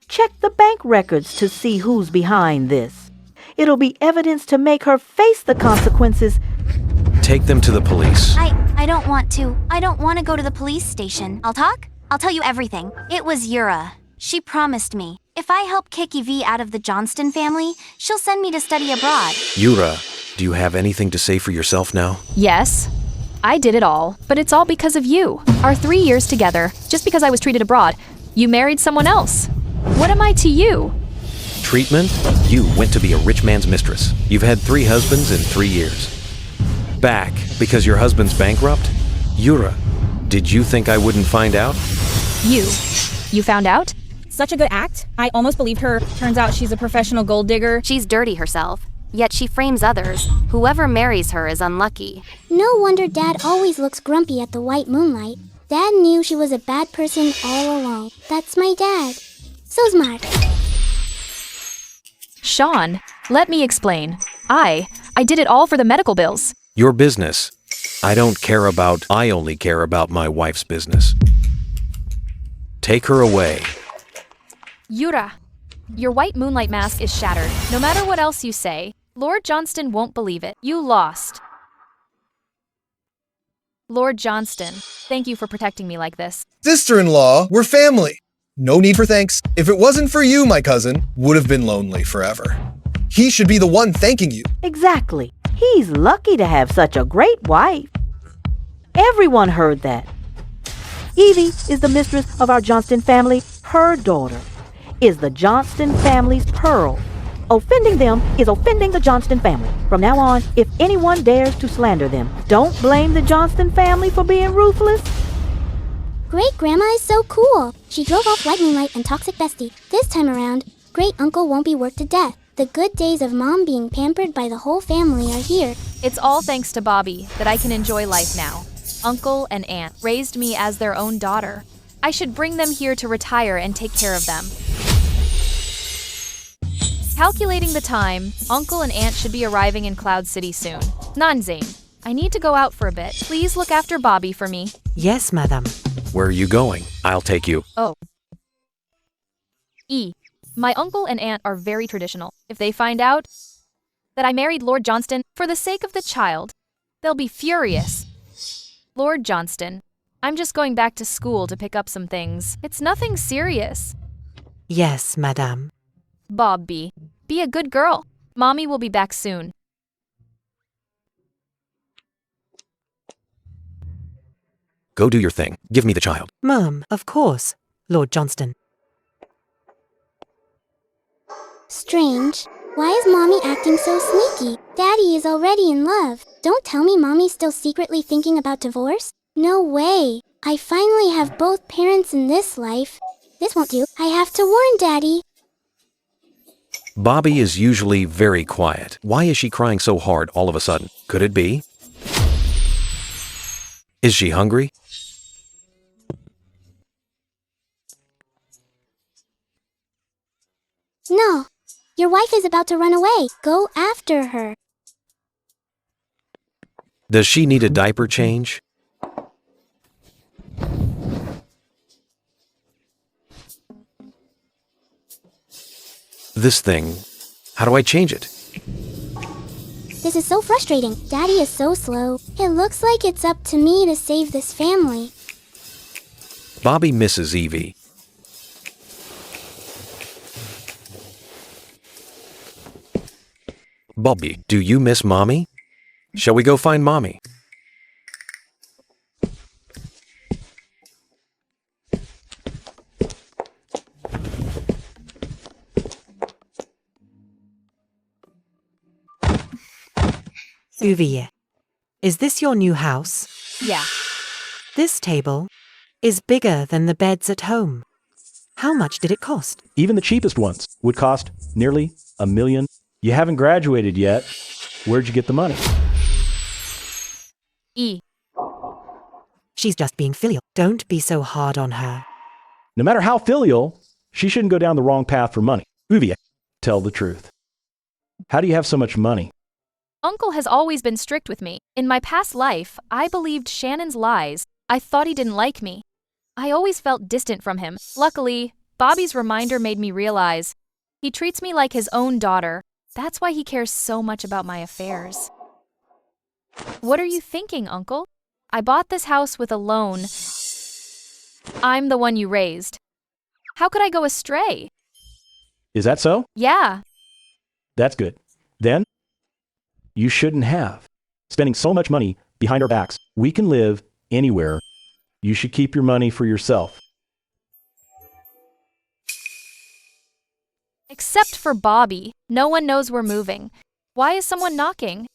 Check the bank records to see who's behind this. It'll be evidence to make her face the consequences. Take them to the police. I don't want to. I don't want to go to the police station. I'll talk? I'll tell you everything. It was Yura. She promised me, if I help kick V out of the Johnston family, she'll send me to study abroad. Yura, do you have anything to say for yourself now? Yes, I did it all, but it's all because of you. Our 3 years together, just because I was treated abroad, you married someone else. What am I to you? Treatment? You went to be a rich man's mistress. You've had 3 husbands in 3 years. Back because your husband's bankrupt? Yura, did you think I wouldn't find out? You found out? Such a good act. I almost believed her. Turns out she's a professional gold digger. She's dirty herself, yet she frames others. Whoever marries her is unlucky. No wonder Dad always looks grumpy at the White Moonlight. Dad knew she was a bad person all along. That's my dad. So smart. Sean, let me explain. I did it all for the medical bills. Your business. I only care about my wife's business. Take her away. Yura, your White Moonlight mask is shattered. No matter what else you say, Lord Johnston won't believe it. You lost. Lord Johnston, thank you for protecting me like this. Sister-in-law, we're family. No need for thanks. If it wasn't for you, my cousin would have been lonely forever. He should be the one thanking you. Exactly. He's lucky to have such a great wife. Everyone heard that. Evie is the mistress of our Johnston family. Her daughter is the Johnston family's pearl. Offending them is offending the Johnston family. From now on, if anyone dares to slander them, don't blame the Johnston family for being ruthless. Great Grandma is so cool. She drove off White Moonlight and Toxic Bestie. This time around, Great Uncle won't be worked to death. The good days of Mom being pampered by the whole family are here. It's all thanks to Bobby that I can enjoy life now. Uncle and Aunt raised me as their own daughter. I should bring them here to retire and take care of them. Calculating the time, Uncle and Aunt should be arriving in Cloud City soon. Nanzane, I need to go out for a bit. Please look after Bobby for me. Yes, madam. Where are you going? I'll take you. Oh. My uncle and aunt are very traditional. If they find out that I married Lord Johnston for the sake of the child, they'll be furious. Lord Johnston, I'm just going back to school to pick up some things. It's nothing serious. Yes, madam. Bobby, be a good girl. Mommy will be back soon. Go do your thing. Give me the child. Mum, of course, Lord Johnston. Strange. Why is Mommy acting so sneaky? Daddy is already in love. Don't tell me Mommy's still secretly thinking about divorce? No way. I finally have both parents in this life. This won't do. I have to warn Daddy. Bobby is usually very quiet. Why is she crying so hard all of a sudden? Could it be? Is she hungry? No. Your wife is about to run away. Go after her. Does she need a diaper change? This thing, how do I change it? This is so frustrating. Daddy is so slow. It looks like it's up to me to save this family. Bobby misses Evie. Bobby, do you miss Mommy? Shall we go find Mommy? Uvier, is this your new house? Yeah. This table is bigger than the beds at home. How much did it cost? Even the cheapest ones would cost nearly $1 million. You haven't graduated yet. Where'd you get the money? She's just being filial. Don't be so hard on her. No matter how filial, she shouldn't go down the wrong path for money. Uvier, tell the truth. How do you have so much money? Uncle has always been strict with me. In my past life, I believed Shannon's lies. I thought he didn't like me. I always felt distant from him. Luckily, Bobby's reminder made me realize he treats me like his own daughter. That's why he cares so much about my affairs. What are you thinking, Uncle? I bought this house with a loan. I'm the one you raised. How could I go astray? Is that so? Yeah. That's good. Then, you shouldn't have. Spending so much money behind our backs. We can live anywhere. You should keep your money for yourself. Except for Bobby. No one knows we're moving. Why is someone knocking?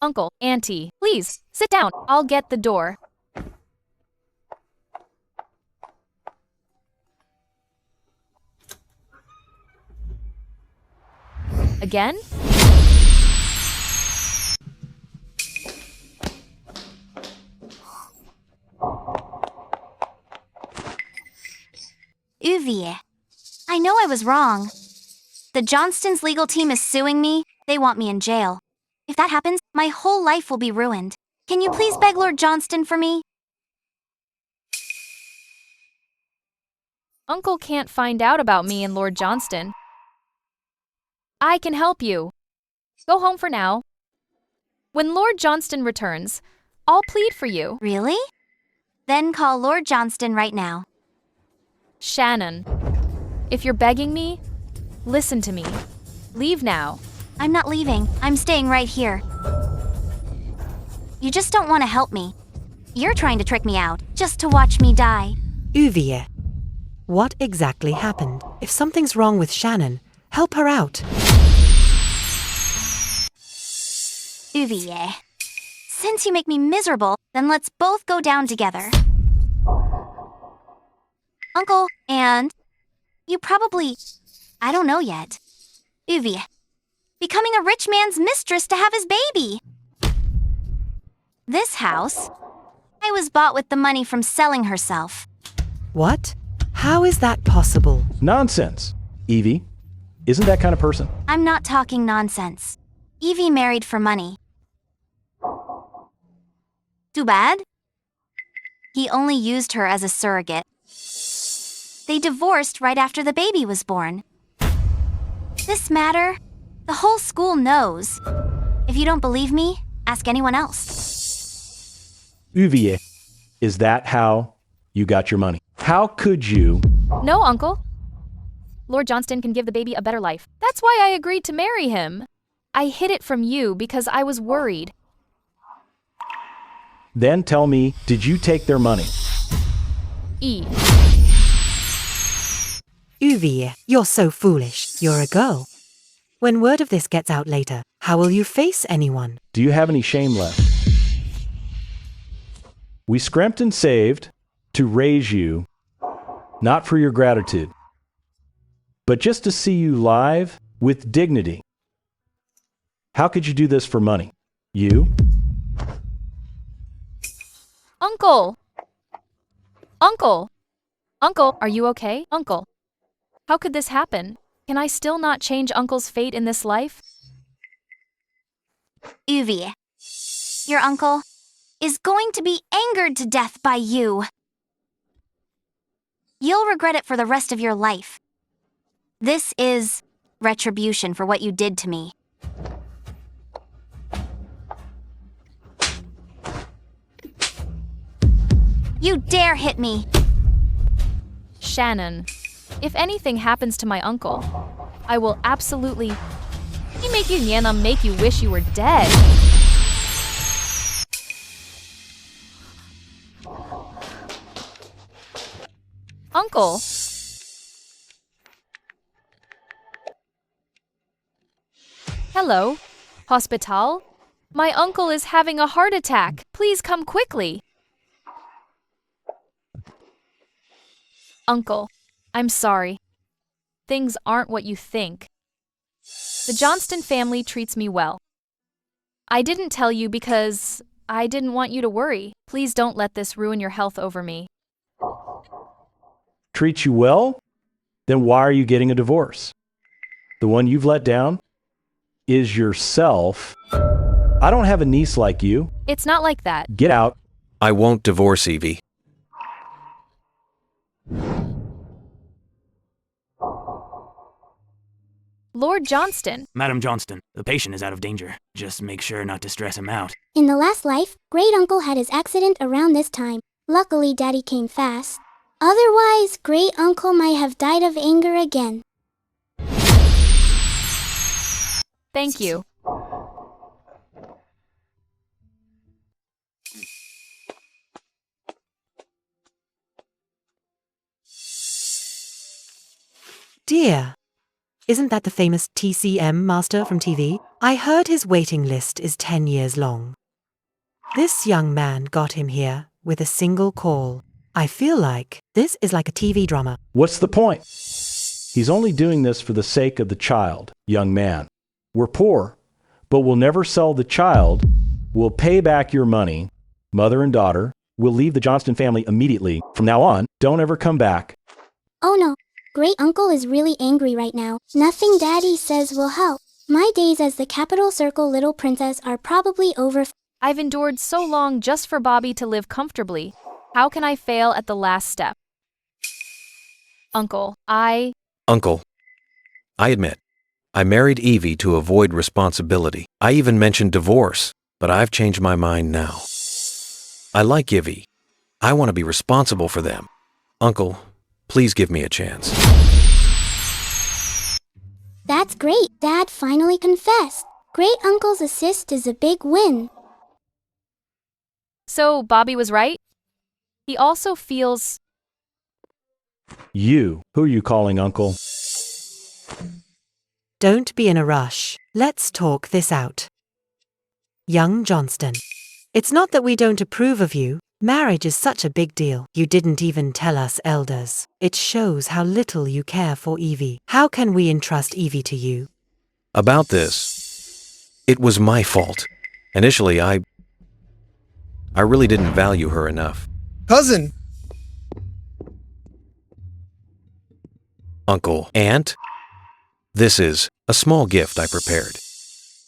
Uncle, Auntie, please, sit down. I'll get the door. Again? Uvier. I know I was wrong. The Johnstons' legal team is suing me. They want me in jail. If that happens, my whole life will be ruined. Can you please beg Lord Johnston for me? Uncle can't find out about me and Lord Johnston. I can help you. Go home for now. When Lord Johnston returns, I'll plead for you. Really? Then call Lord Johnston right now. Shannon, if you're begging me, listen to me. Leave now. I'm not leaving. I'm staying right here. You just don't want to help me. You're trying to trick me out, just to watch me die. Uvier, what exactly happened? If something's wrong with Shannon, help her out. Uvier. Since you make me miserable, then let's both go down together. Uncle, and you probably, I don't know yet. Uvier. Becoming a rich man's mistress to have his baby. This house, I was bought with the money from selling herself. What? How is that possible? Nonsense. Evie isn't that kind of person. I'm not talking nonsense. Evie married for money. Too bad? He only used her as a surrogate. They divorced right after the baby was born. This matter, the whole school knows. If you don't believe me, ask anyone else. Evie, is that how you got your money? How could you? No, Uncle. Lord Johnston can give the baby a better life. That's why I agreed to marry him. I hid it from you because I was worried. Then tell me, did you take their money? E. Evie, you're so foolish. You're a girl. When word of this gets out later, how will you face anyone? Do you have any shame left? We scrimped and saved to raise you, not for your gratitude, but just to see you live with dignity. How could you do this for money? You? Uncle! Uncle! Uncle, are you okay? Uncle, how could this happen? Can I still not change Uncle's fate in this life? Evie, your uncle is going to be angered to death by you. You'll regret it for the rest of your life. This is retribution for what you did to me. You dare hit me! Shannon, if anything happens to my uncle, I will absolutely make you wish you were dead. Uncle! Hello, hospital? My uncle is having a heart attack. Please come quickly. Uncle, I'm sorry. Things aren't what you think. The Johnston family treats me well. I didn't tell you because I didn't want you to worry. Please don't let this ruin your health over me. Treat you well? Then why are you getting a divorce? The one you've let down is yourself. I don't have a niece like you. It's not like that. Get out. I won't divorce Evie. Lord Johnston. Madam Johnston, the patient is out of danger. Just make sure not to stress him out. In the last life, Great Uncle had his accident around this time. Luckily, Daddy came fast. Otherwise, Great Uncle might have died of anger again. Thank you. Dear, isn't that the famous TCM master from TV? I heard his waiting list is 10 years long. This young man got him here with a single call. I feel like this is like a TV drama. What's the point? He's only doing this for the sake of the child, young man. We're poor, but we'll never sell the child. We'll pay back your money, mother and daughter. We'll leave the Johnston family immediately. From now on, don't ever come back. Oh no, Great Uncle is really angry right now. Nothing Daddy says will help. My days as the Capital Circle little princess are probably over. I've endured so long just for Bobby to live comfortably. How can I fail at the last step? Uncle, Uncle, I admit, I married Evie to avoid responsibility. I even mentioned divorce, but I've changed my mind now. I like Evie. I want to be responsible for them. Uncle, please give me a chance. That's great. Dad finally confessed. Great Uncle's assist is a big win. So Bobby was right? He also feels... You, who are you calling uncle? Don't be in a rush. Let's talk this out. Young Johnston, it's not that we don't approve of you. Marriage is such a big deal. You didn't even tell us elders. It shows how little you care for Evie. How can we entrust Evie to you? About this, it was my fault. Initially, I really didn't value her enough. Cousin! uncle, aunt. This is a small gift I prepared.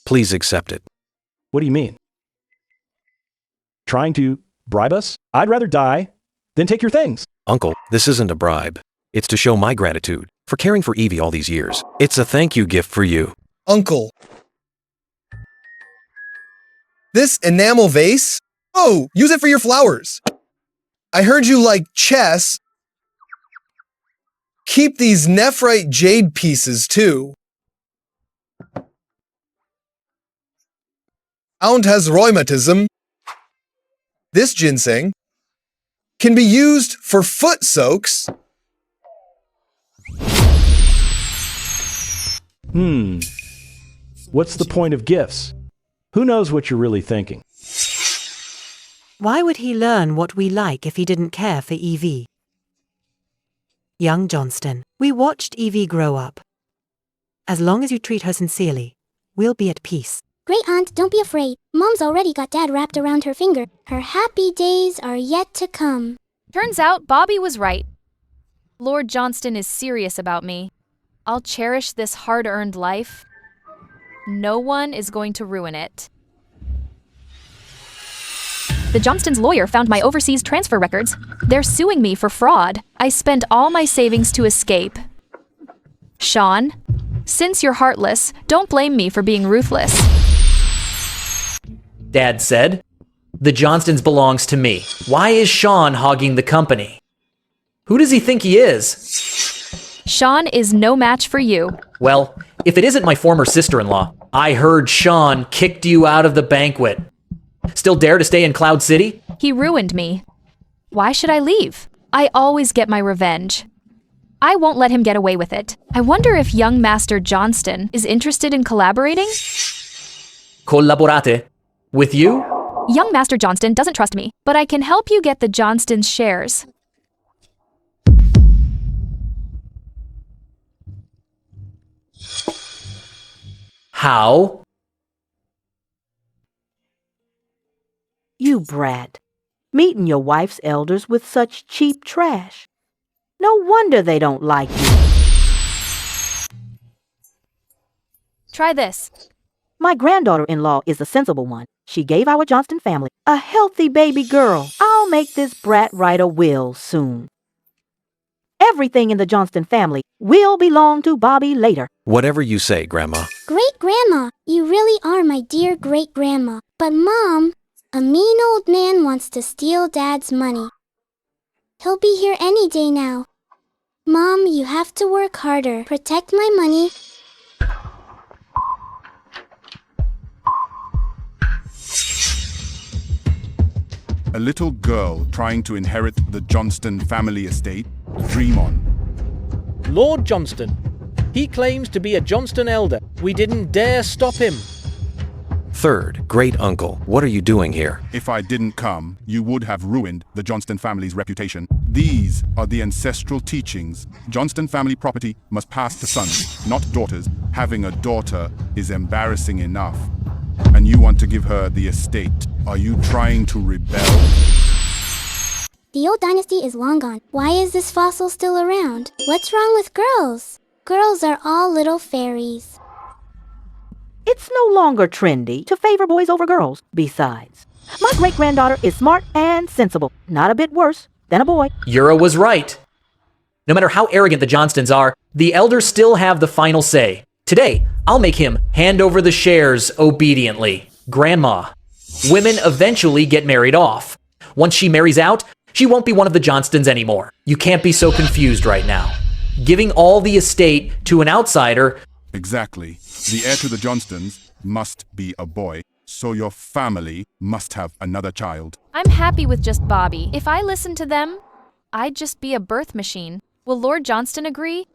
Please accept it. What do you mean? Trying to bribe us? I'd rather die than take your things. Uncle, this isn't a bribe. It's to show my gratitude for caring for Evie all these years. It's a thank you gift for you. Uncle. This enamel vase? Oh, use it for your flowers. I heard you like chess. Keep these nephrite jade pieces too. Aunt has rheumatism. This ginseng can be used for foot soaks. What's the point of gifts? Who knows what you're really thinking? Why would he learn what we like if he didn't care for Evie? Young Johnston, we watched Evie grow up. As long as you treat her sincerely, we'll be at peace. Great aunt, don't be afraid. Mom's already got Dad wrapped around her finger. Her happy days are yet to come. Turns out Bobby was right. Lord Johnston is serious about me. I'll cherish this hard-earned life. No one is going to ruin it. The Johnstons' lawyer found my overseas transfer records. They're suing me for fraud. I spent all my savings to escape. Sean, since you're heartless, don't blame me for being ruthless. Dad said, "The Johnstons belongs to me. Why is Sean hogging the company? Who does he think he is?" Sean is no match for you. Well, if it isn't my former sister-in-law, I heard Sean kicked you out of the banquet. Still dare to stay in Cloud City? He ruined me. Why should I leave? I always get my revenge. I won't let him get away with it. I wonder if young Master Johnston is interested in collaborating? Collaborate. With you? Young Master Johnston doesn't trust me, but I can help you get the Johnstons' shares. How? You brat. Meeting your wife's elders with such cheap trash. No wonder they don't like you. Try this. My granddaughter-in-law is a sensible one. She gave our Johnston family a healthy baby girl. I'll make this brat write a will soon. Everything in the Johnston family will belong to Bobby later. Whatever you say, Grandma. Great-grandma, you really are my dear great-grandma. But Mom, a mean old man wants to steal Dad's money. He'll be here any day now. Mom, you have to work harder. Protect my money. A little girl trying to inherit the Johnston family estate? Dream on. Lord Johnston. He claims to be a Johnston elder. We didn't dare stop him. Third, great uncle, what are you doing here? If I didn't come, you would have ruined the Johnston family's reputation. These are the ancestral teachings. Johnston family property must pass to sons, not daughters. Having a daughter is embarrassing enough. And you want to give her the estate. Are you trying to rebel? The old dynasty is long gone. Why is this fossil still around? What's wrong with girls? Girls are all little fairies. It's no longer trendy to favor boys over girls. Besides, my great-granddaughter is smart and sensible. Not a bit worse than a boy. Yura was right. No matter how arrogant the Johnstons are, the elders still have the final say. Today, I'll make him hand over the shares obediently. Grandma. Women eventually get married off. Once she marries out, she won't be one of the Johnstons anymore. You can't be so confused right now. Giving all the estate to an outsider... Exactly. The heir to the Johnstons must be a boy, so your family must have another child. I'm happy with just Bobby. If I listen to them, I'd just be a birth machine. Will Lord Johnston agree?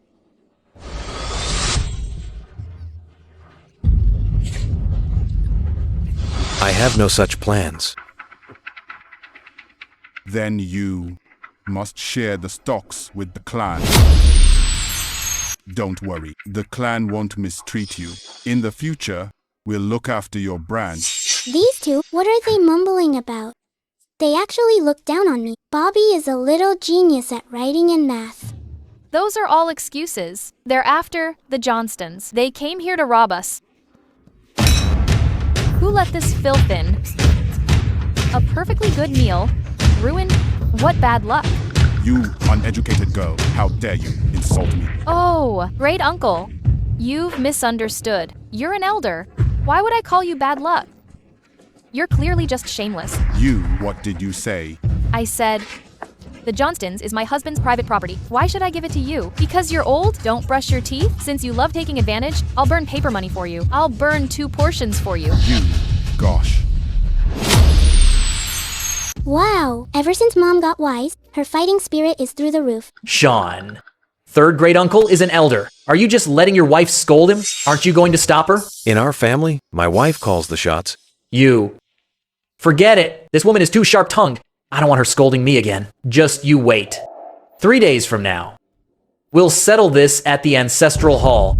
I have no such plans. Then you must share the stocks with the clan. Don't worry, the clan won't mistreat you. In the future, we'll look after your branch. These two, what are they mumbling about? They actually look down on me. Bobby is a little genius at writing and math. Those are all excuses. They're after the Johnstons. They came here to rob us. Who let this filth in? A perfectly good meal. Ruined? What bad luck. You uneducated girl, how dare you insult me? Oh, great uncle. You've misunderstood. You're an elder. Why would I call you bad luck? You're clearly just shameless. You, what did you say? I said, the Johnstons is my husband's private property. Why should I give it to you? Because you're old? Don't brush your teeth? Since you love taking advantage, I'll burn paper money for you. I'll burn 2 portions for you. You, gosh. Wow, ever since Mom got wise, her fighting spirit is through the roof. Sean, third great uncle is an elder. Are you just letting your wife scold him? Aren't you going to stop her? In our family, my wife calls the shots. You. Forget it. This woman is too sharp-tongued. I don't want her scolding me again. Just you wait. 3 days from now. We'll settle this at the ancestral hall.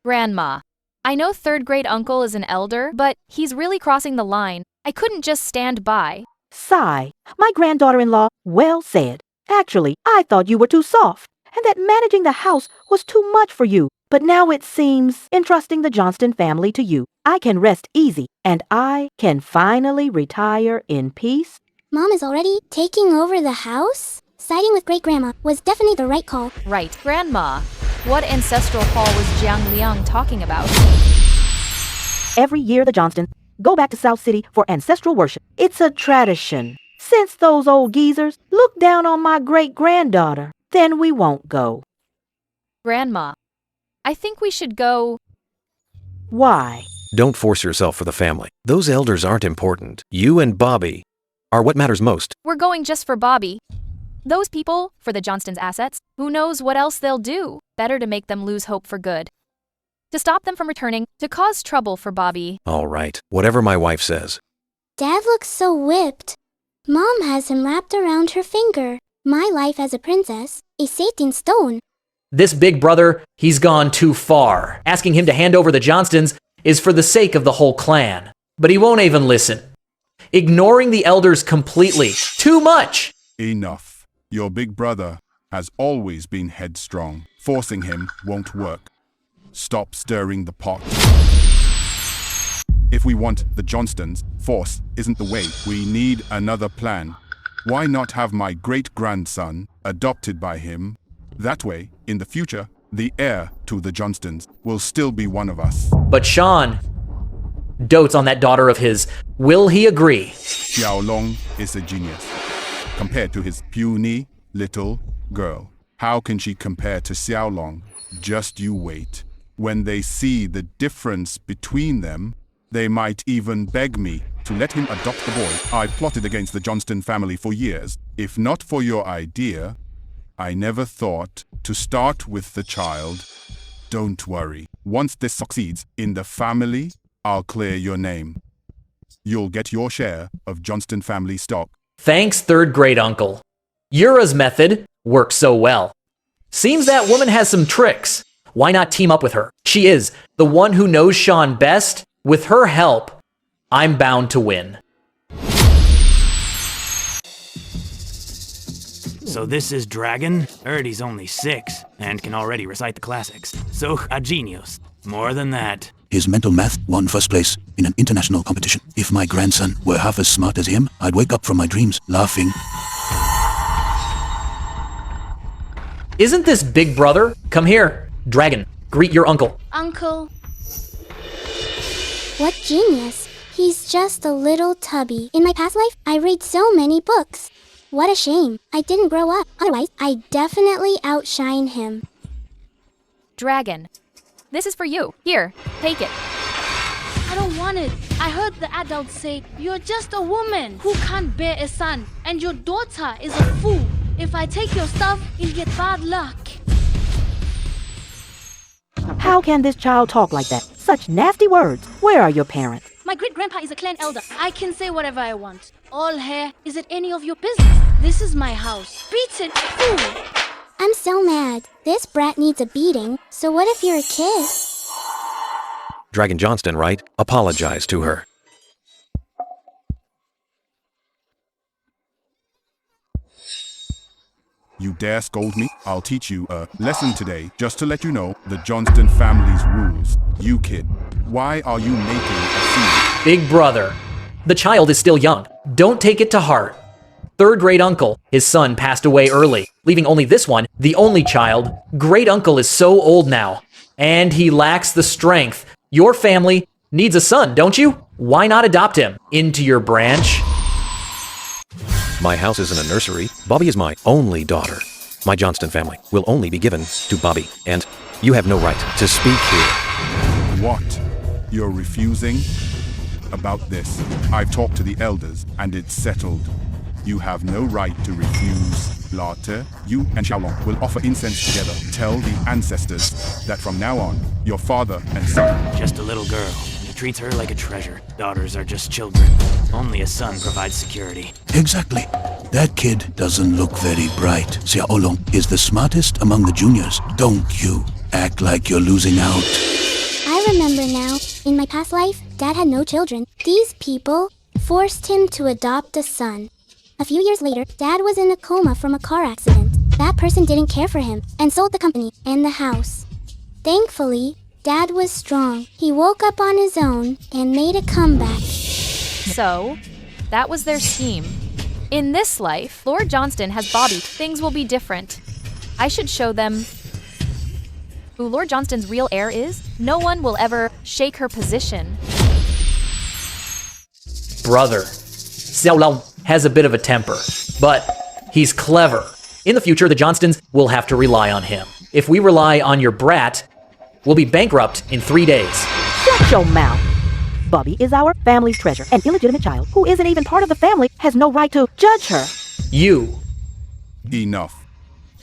Grandma, I know third great uncle is an elder, but he's really crossing the line. I couldn't just stand by. Sigh. My granddaughter-in-law, well said. Actually, I thought you were too soft, and that managing the house was too much for you. But now it seems entrusting the Johnston family to you, I can rest easy, and I can finally retire in peace. Mom is already taking over the house? Siding with great-grandma was definitely the right call. Right, Grandma. What ancestral hall was Jiang Liang talking about? Every year the Johnstons go back to South City for ancestral worship. It's a tradition. Since those old geezers look down on my great-granddaughter, then we won't go. Grandma, I think we should go. Why? Don't force yourself for the family. Those elders aren't important. You and Bobby are what matters most. We're going just for Bobby. Those people, for the Johnstons' assets, who knows what else they'll do? Better to make them lose hope for good. To stop them from returning, to cause trouble for Bobby. All right, whatever my wife says. Dad looks so whipped. Mom has him wrapped around her finger. My life as a princess is set in stone. This big brother, he's gone too far. Asking him to hand over the Johnstons is for the sake of the whole clan. But he won't even listen. Ignoring the elders completely. Too much! Enough. Your big brother has always been headstrong. Forcing him won't work. Stop stirring the pot. If we want the Johnstons, force isn't the way. We need another plan. Why not have my great-grandson adopted by him? That way, in the future, the heir to the Johnstons will still be one of us. But Sean dotes on that daughter of his. Will he agree? Xiaolong is a genius. Compared to his puny little girl. How can she compare to Xiaolong? Just you wait. When they see the difference between them, they might even beg me to let him adopt the boy. I plotted against the Johnston family for years. If not for your idea, I never thought to start with the child. Don't worry. Once this succeeds in the family, I'll clear your name. You'll get your share of Johnston family stock. Thanks, third great uncle. Yura's method works so well. Seems that woman has some tricks. Why not team up with her? She is the one who knows Sean best. With her help, I'm bound to win. So this is Dragon? Heard he's only 6 and can already recite the classics. So a genius. More than that. His mental math won first place in an international competition. If my grandson were half as smart as him, I'd wake up from my dreams laughing. Isn't this big brother? Come here. Dragon, greet your uncle. Uncle. What genius. He's just a little tubby. In my past life, I read so many books. What a shame. I didn't grow up. Otherwise, I definitely outshine him. Dragon, this is for you. Here, take it. I don't want it. I heard the adults say, you're just a woman who can't bear a son, and your daughter is a fool. If I take your stuff, you'll get bad luck. How can this child talk like that? Such nasty words. Where are your parents? My great-grandpa is a clan elder. I can say whatever I want. All hair, is it any of your business? This is my house. Beat it, fool! I'm so mad. This brat needs a beating, so what if you're a kid? Dragon Johnston, right? Apologize to her. You dare scold me? I'll teach you a lesson today, just to let you know the Johnston family's rules. You kid, why are you making a scene? Big brother, the child is still young. Don't take it to heart. Third great uncle, his son passed away early, leaving only this one, the only child. Great uncle is so old now, and he lacks the strength. Your family needs a son, don't you? Why not adopt him into your branch? My house isn't a nursery. Bobby is my only daughter. My Johnston family will only be given to Bobby, and you have no right to speak here. What? You're refusing? About this, I've talked to the elders, and it's settled. You have no right to refuse. Later, you and Xiaolong will offer incense together. Tell the ancestors that from now on, your father and son... Just a little girl. He treats her like a treasure. Daughters are just children. Only a son provides security. Exactly. That kid doesn't look very bright. Xiaolong is the smartest among the juniors. Don't you act like you're losing out. I remember now. In my past life, Dad had no children. These people forced him to adopt a son. A few years later, Dad was in a coma from a car accident. That person didn't care for him and sold the company and the house. Thankfully, Dad was strong. He woke up on his own and made a comeback. So, that was their scheme. In this life, Lord Johnston has Bobby. Things will be different. I should show them who Lord Johnston's real heir is. No one will ever shake her position. Brother, Xiaolong has a bit of a temper, but he's clever. In the future, the Johnstons will have to rely on him. If we rely on your brat, we'll be bankrupt in 3 days. Shut your mouth. Bobby is our family's treasure. An illegitimate child who isn't even part of the family has no right to judge her. You. Enough.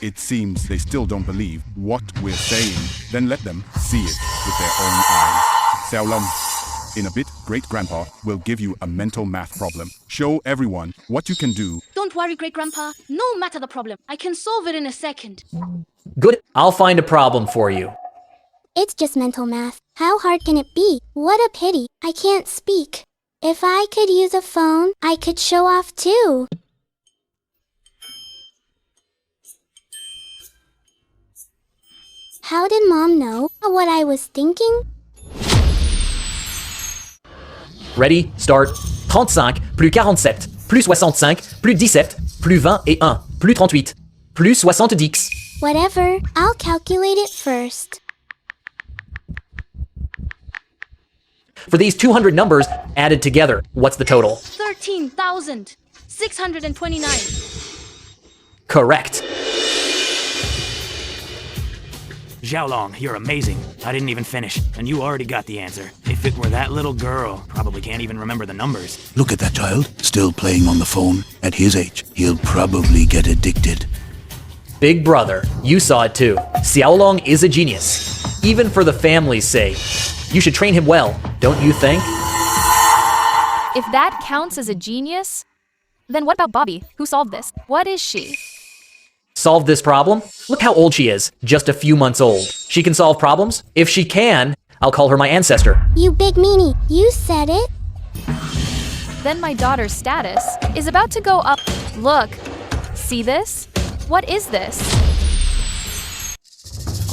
It seems they still don't believe what we're saying. Then let them see it with their own eyes. Xiaolong, in a bit, Great-Grandpa will give you a mental math problem. Show everyone what you can do. Don't worry, Great-Grandpa. No matter the problem, I can solve it in a second. Good. I'll find a problem for you. It's just mental math. How hard can it be? What a pity. I can't speak. If I could use a phone, I could show off too. How did Mom know what I was thinking? Ready, start. 35 plus 47 plus 65 plus 17 plus 20 et 1 plus 38 plus 70. Whatever. I'll calculate it first. For these 200 numbers added together, what's the total? 13,629. Correct. Xiaolong, you're amazing. I didn't even finish, and you already got the answer. If it were that little girl, probably can't even remember the numbers. Look at that child, still playing on the phone. At his age, he'll probably get addicted. Big brother, you saw it too. Xiaolong is a genius. Even for the family's sake. You should train him well, don't you think? If that counts as a genius, then what about Bobby, who solved this? What is she? Solve this problem? Look how old she is, just a few months old. She can solve problems? If she can, I'll call her my ancestor. You big meanie, you said it. Then my daughter's status is about to go up. Look, see this? What is this?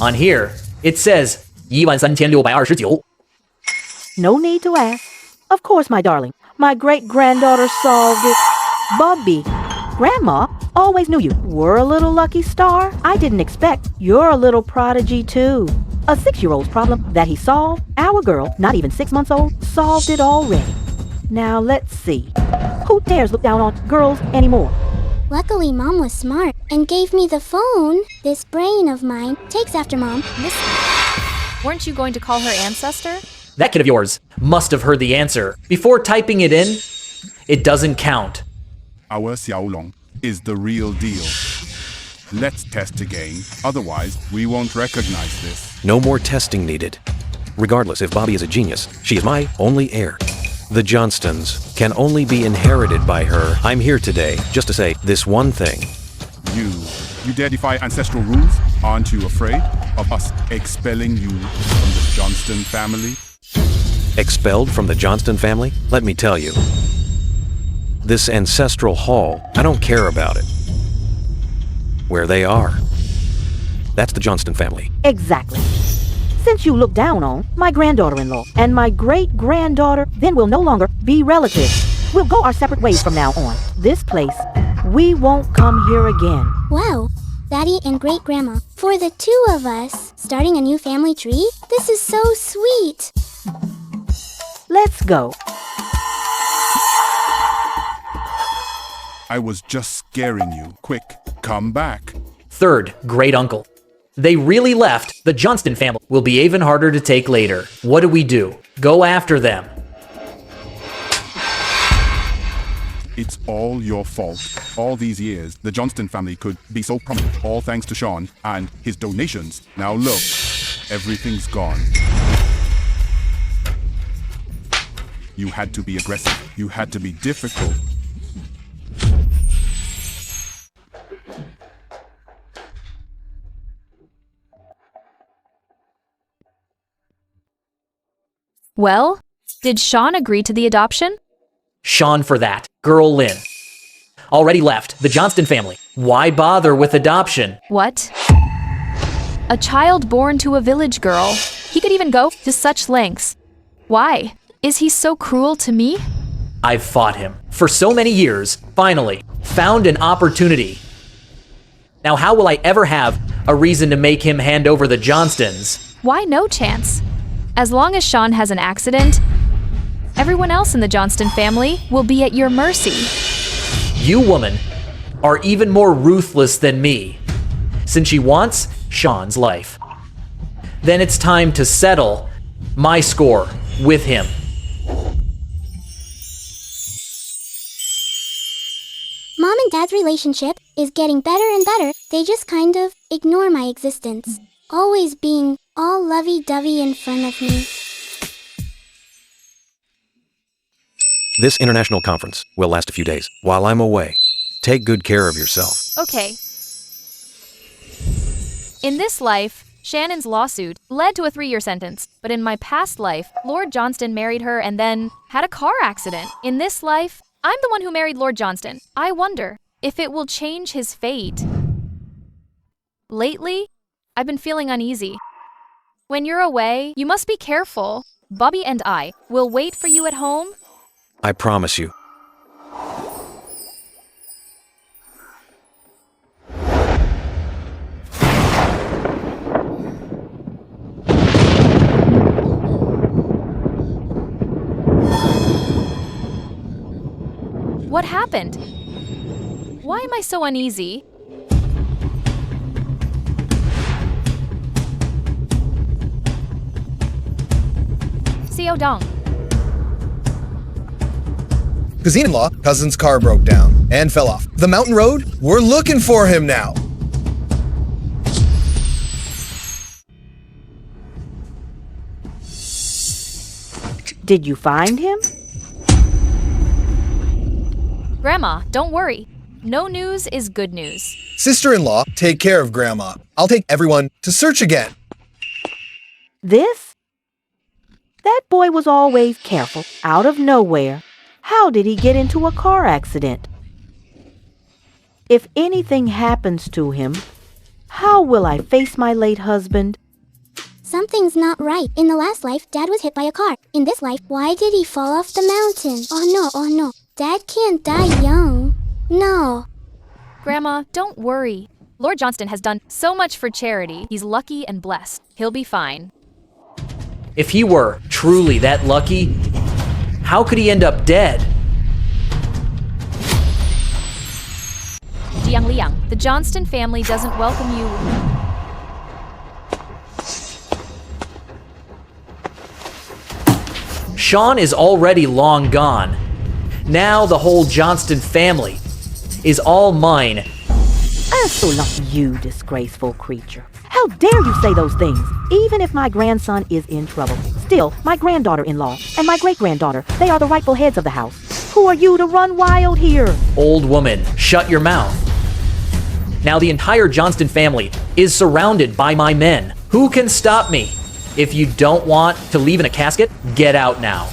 On here, it says 13,629. No need to ask. Of course, my darling. My great-granddaughter solved it. Bobby, Grandma always knew you were a little lucky star. I didn't expect you're a little prodigy, too. A 6-year-old's problem that he solved, our girl, not even 6 months old, solved it already. Now, let's see. Who dares look down on girls anymore? Luckily, Mom was smart and gave me the phone. This brain of mine takes after Mom. Weren't you going to call her ancestor? That kid of yours must have heard the answer. Before typing it in, it doesn't count. Our Xiaolong is the real deal. Let's test again, otherwise we won't recognize this. No more testing needed. Regardless if Bobby is a genius, she is my only heir. The Johnstons can only be inherited by her. I'm here today just to say this one thing. You dare defy ancestral rules? Aren't you afraid of us expelling you from the Johnston family? Expelled from the Johnston family? Let me tell you. This ancestral hall, I don't care about it. where they are. That's the Johnston family. Exactly. Since you look down on my granddaughter-in-law and my great-granddaughter, then we'll no longer be relatives. We'll go our separate ways from now on. This place, we won't come here again. Wow, Daddy and Great-Grandma, for the two of us, starting a new family tree? This is so sweet. Let's go. I was just scaring you. Quick, come back. Third, great uncle. They really left. The Johnston family will be even harder to take later. What do? Go after them. It's all your fault. All these years, the Johnston family could be so prominent, all thanks to Sean and his donations. Now look, everything's gone. You had to be aggressive. You had to be difficult. Well, did Sean agree to the adoption? Sean for that. Girl Lynn. Already left. The Johnston family. Why bother with adoption? What? A child born to a village girl. He could even go to such lengths. Why? Is he so cruel to me? I've fought him for so many years. Finally, found an opportunity. Now how will I ever have a reason to make him hand over the Johnstons? Why no chance? As long as Sean has an accident, everyone else in the Johnston family will be at your mercy. You, woman, are even more ruthless than me, since she wants Sean's life. Then it's time to settle my score with him. Mom and Dad's relationship is getting better and better. They just kind of ignore my existence, always being all lovey-dovey in front of me. This international conference will last a few days. While I'm away, take good care of yourself. Okay. In this life, Shannon's lawsuit led to a 3-year sentence. But in my past life, Lord Johnston married her and then had a car accident. In this life, I'm the one who married Lord Johnston. I wonder if it will change his fate. Lately, I've been feeling uneasy. When you're away, you must be careful. Bobby and I will wait for you at home. I promise you. What happened? Why am I so uneasy? Xiaodong. Cousin-in-law, cousin's car broke down and fell off the mountain road. We're looking for him now. Did you find him? Grandma, don't worry. No news is good news. Sister-in-law, take care of Grandma. I'll take everyone to search again. This? That boy was always careful, out of nowhere. How did he get into a car accident? If anything happens to him, how will I face my late husband? Something's not right. In the last life, Dad was hit by a car. In this life, why did he fall off the mountain? Oh no. Dad can't die young. No. Grandma, don't worry. Lord Johnston has done so much for charity. He's lucky and blessed. He'll be fine. If he were truly that lucky, how could he end up dead? Jiang Liang, the Johnston family doesn't welcome you. Sean is already long gone. Now the whole Johnston family is all mine. As not you, disgraceful creature. How dare you say those things? Even if my grandson is in trouble, still, my granddaughter-in-law and my great-granddaughter, they are the rightful heads of the house. Who are you to run wild here? Old woman, shut your mouth. Now the entire Johnston family is surrounded by my men. Who can stop me? If you don't want to leave in a casket, get out now.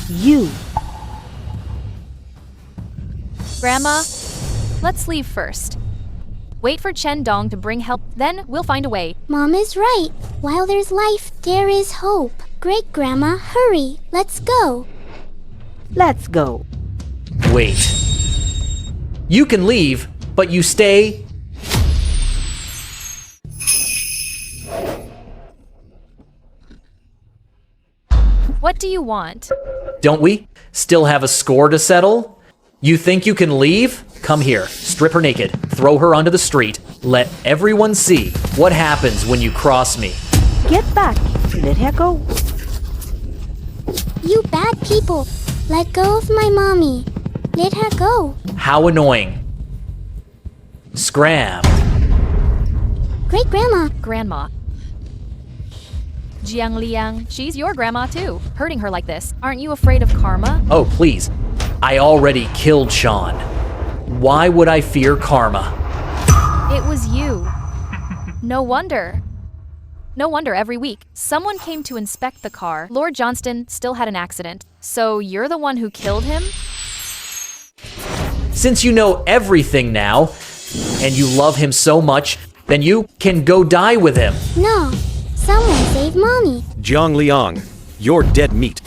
You. Grandma, let's leave first. Wait for Chen Dong to bring help, then we'll find a way. Mom is right. While there's life, there is hope. Great Grandma, hurry. Let's go. Let's go. Wait. You can leave, but you stay. What do you want? Don't we still have a score to settle? You think you can leave? Come here, strip her naked, throw her onto the street, let everyone see what happens when you cross me. Get back. Let her go. You bad people. Let go of my mommy. Let her go. How annoying. Scram. Great Grandma. Grandma. Jiang Liang, she's your grandma too. Hurting her like this. Aren't you afraid of karma? Oh, please. I already killed Sean. Why would I fear karma? It was you. No wonder. No wonder every week someone came to inspect the car. Lord Johnston still had an accident. So you're the one who killed him? Since you know everything now, and you love him so much, then you can go die with him. No. Someone save Mommy. Jiang Liang, you're dead meat.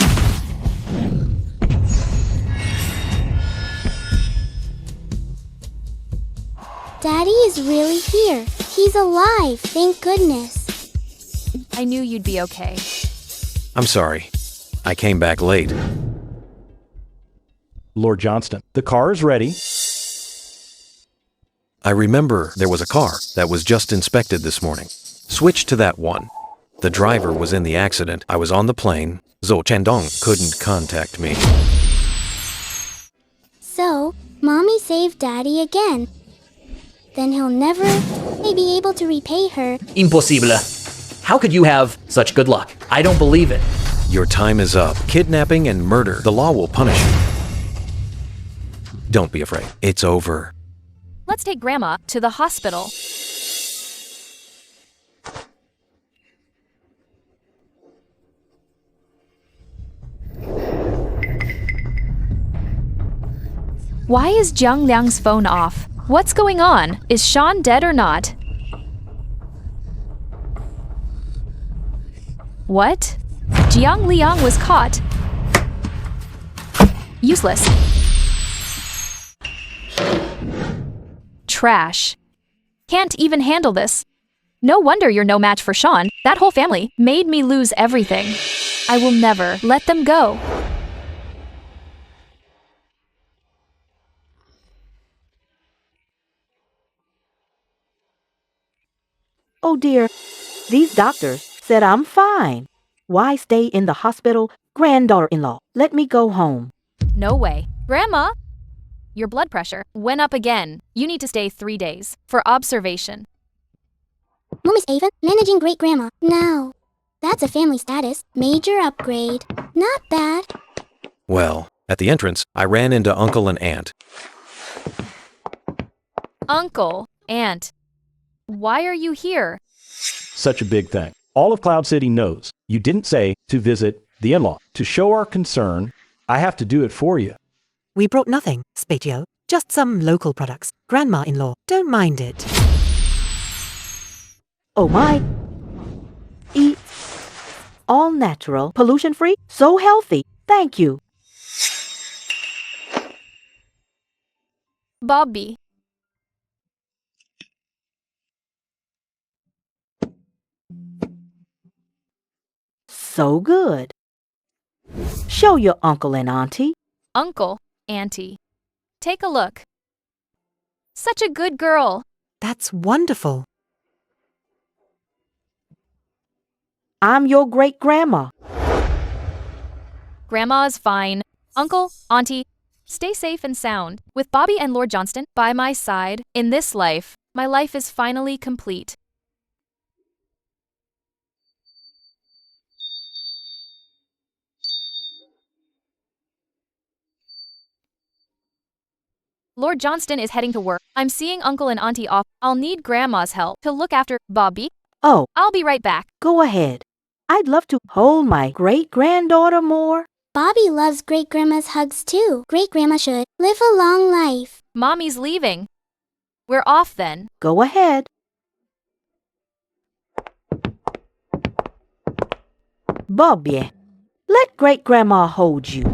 Daddy is really here. He's alive, thank goodness. I knew you'd be okay. I'm sorry. I came back late. Lord Johnston, the car is ready. I remember there was a car that was just inspected this morning. Switch to that one. The driver was in the accident. I was on the plane. Zhou Chendong couldn't contact me. So, Mommy saved Daddy again. Then he'll never be able to repay her. Impossible. How could you have such good luck? I don't believe it. Your time is up. Kidnapping and murder. The law will punish you. Don't be afraid. It's over. Let's take Grandma to the hospital. Why is Jiang Liang's phone off? What's going on? Is Sean dead or not? What? Jiang Liang was caught. Useless. Trash. Can't even handle this. No wonder you're no match for Sean. That whole family made me lose everything. I will never let them go. Oh dear, these doctors said I'm fine. Why stay in the hospital? Granddaughter-in-law, let me go home. No way. Grandma, your blood pressure went up again. You need to stay 3 days for observation. Mom is Ava, managing Great Grandma. Now, that's a family status. Major upgrade. Not bad. Well, at the entrance, I ran into Uncle and Aunt. Uncle, Aunt, why are you here? Such a big thing. All of Cloud City knows you didn't say to visit the in-law. To show our concern, I have to do it for you. We brought nothing, Spatio. Just some local products. Grandma-in-law, don't mind it. Oh my. Eat. All natural, pollution-free, so healthy. Thank you. Bobby. So good. Show your uncle and auntie. Uncle, Auntie. Take a look. Such a good girl. That's wonderful. I'm your great-grandma. Grandma's fine. Uncle, Auntie, stay safe and sound. With Bobby and Lord Johnston by my side, in this life, my life is finally complete. Lord Johnston is heading to work. I'm seeing Uncle and Auntie off. I'll need Grandma's help to look after Bobby. Oh, I'll be right back. go ahead. I'd love to hold my great-granddaughter more. Bobby loves Great Grandma's hugs too. Great Grandma should live a long life. Mommy's leaving. We're off then. Go ahead. Bobby, let great-grandma hold you.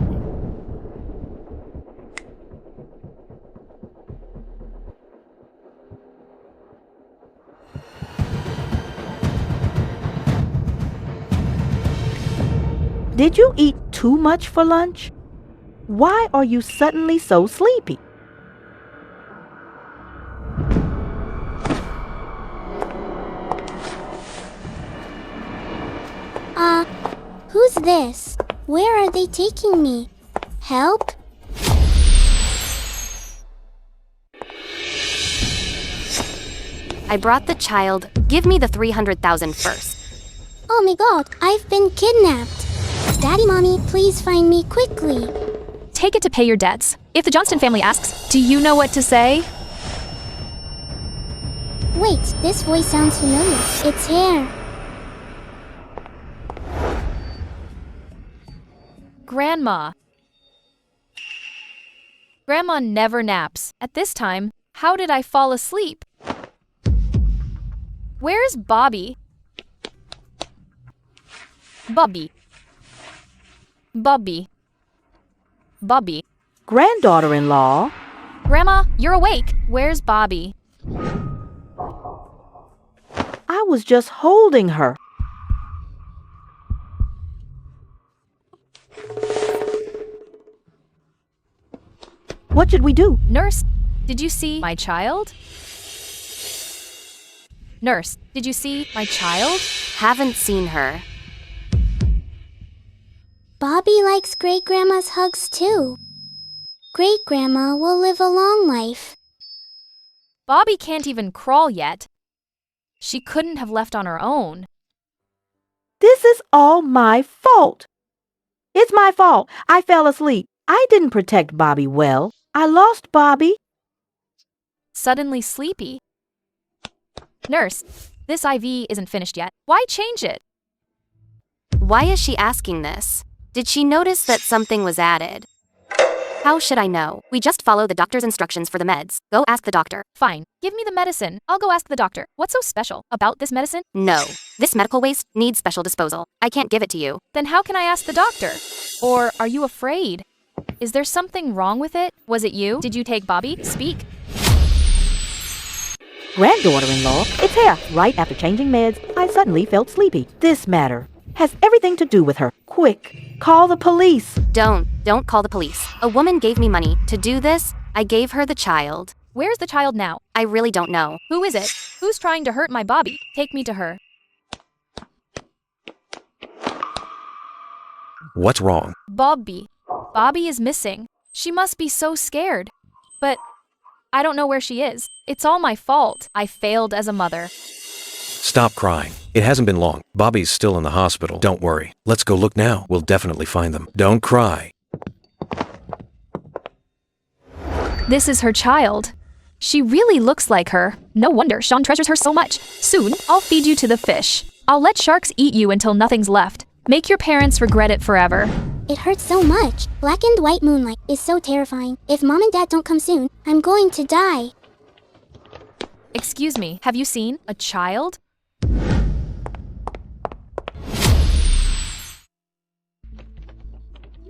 Did you eat too much for lunch? Why are you suddenly so sleepy? Who's this? Where are they taking me? Help? I brought the child. Give me the 300,000 first. Oh my god, I've been kidnapped. Daddy, Mommy, please find me quickly. Take it to pay your debts. If the Johnston family asks, do you know what to say? Wait, this voice sounds familiar. It's Heir. Grandma. Grandma never naps. At this time, how did I fall asleep? Where's Bobby? Bobby. Bobby. Bobby. Granddaughter-in-law. Grandma, you're awake. Where's Bobby? I was just holding her. What should we do? Nurse, did you see my child? Nurse, did you see my child? Haven't seen her. Bobby likes great-grandma's hugs too. Great-grandma will live a long life. Bobby can't even crawl yet. She couldn't have left on her own. This is all my fault. It's my fault. I fell asleep. I didn't protect Bobby well. I lost Bobby. Suddenly sleepy. Nurse, this IV isn't finished yet. Why change it? Why is she asking this? Did she notice that something was added? How should I know? We just follow the doctor's instructions for the meds. Go ask the doctor. Fine. Give me the medicine. I'll go ask the doctor. What's so special about this medicine? No. This medical waste needs special disposal. I can't give it to you. Then how can I ask the doctor? Or are you afraid? Is there something wrong with it? Was it you? Did you take Bobby? Speak. Granddaughter-in-law, it's Heir. Right after changing meds, I suddenly felt sleepy. This matter has everything to do with her. Quick, call the police. Don't call the police. A woman gave me money to do this. I gave her the child. Where's the child now? I really don't know. Who is it? Who's trying to hurt my Bobby? Take me to her. What's wrong? Bobby. Bobby is missing. She must be so scared. But I don't know where she is. It's all my fault. I failed as a mother. Stop crying. It hasn't been long. Bobby's still in the hospital. Don't worry. Let's go look now. We'll definitely find them. Don't cry. This is her child. She really looks like her. No wonder Sean treasures her so much. Soon, I'll feed you to the fish. I'll let sharks eat you until nothing's left. Make your parents regret it forever. It hurts so much. Black and white moonlight is so terrifying. If Mom and Dad don't come soon, I'm going to die. Excuse me, have you seen a child?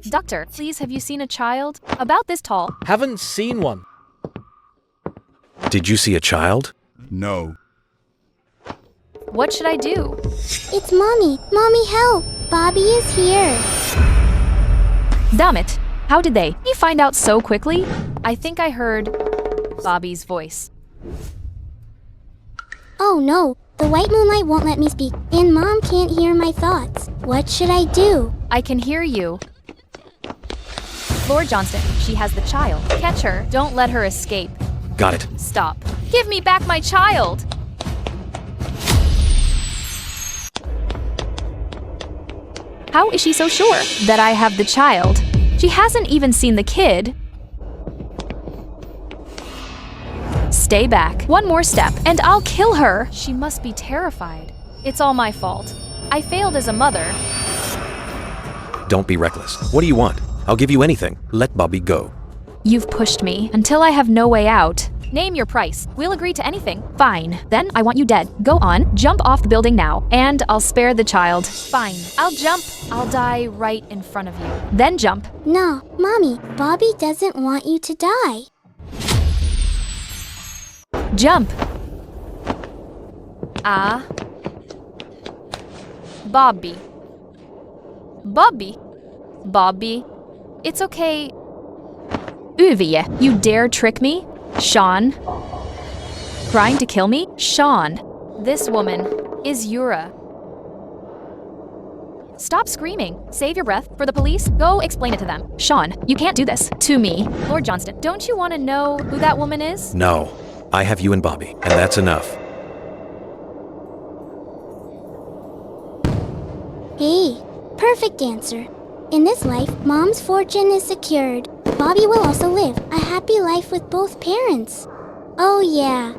Doctor, please, have you seen a child? About this tall. Haven't seen one. Did you see a child? No. What should I do? It's Mommy. Mommy, help. Bobby is here. Damn it. How did they? You find out so quickly? I think I heard Bobby's voice. Oh no. The white moonlight won't let me speak, and Mom can't hear my thoughts. What should I do? I can hear you. Lord Johnston, she has the child. Catch her. Don't let her escape. Got it. Stop. Give me back my child! How is she so sure that I have the child? She hasn't even seen the kid. Stay back. One more step, and I'll kill her. She must be terrified. It's all my fault. I failed as a mother. Don't be reckless. What do you want? I'll give you anything. Let Bobby go. You've pushed me until I have no way out. Name your price. We'll agree to anything. Fine. Then I want you dead. Go on, jump off the building now, and I'll spare the child. Fine. I'll jump. I'll die right in front of you. Then jump. No, Mommy, Bobby doesn't want you to die. Jump. Ah. Bobby. Bobby. Bobby. It's okay. Uvie, you dare trick me? Sean. Trying to kill me? Sean. This woman is Yura. Stop screaming. Save your breath. For the police, go explain it to them. Sean, you can't do this. To me. Lord Johnston, don't you want to know who that woman is? No. I have you and Bobby, and that's enough. Hey, perfect answer. In this life, Mom's fortune is secured. Bobby will also live a happy life with both parents. Oh yeah,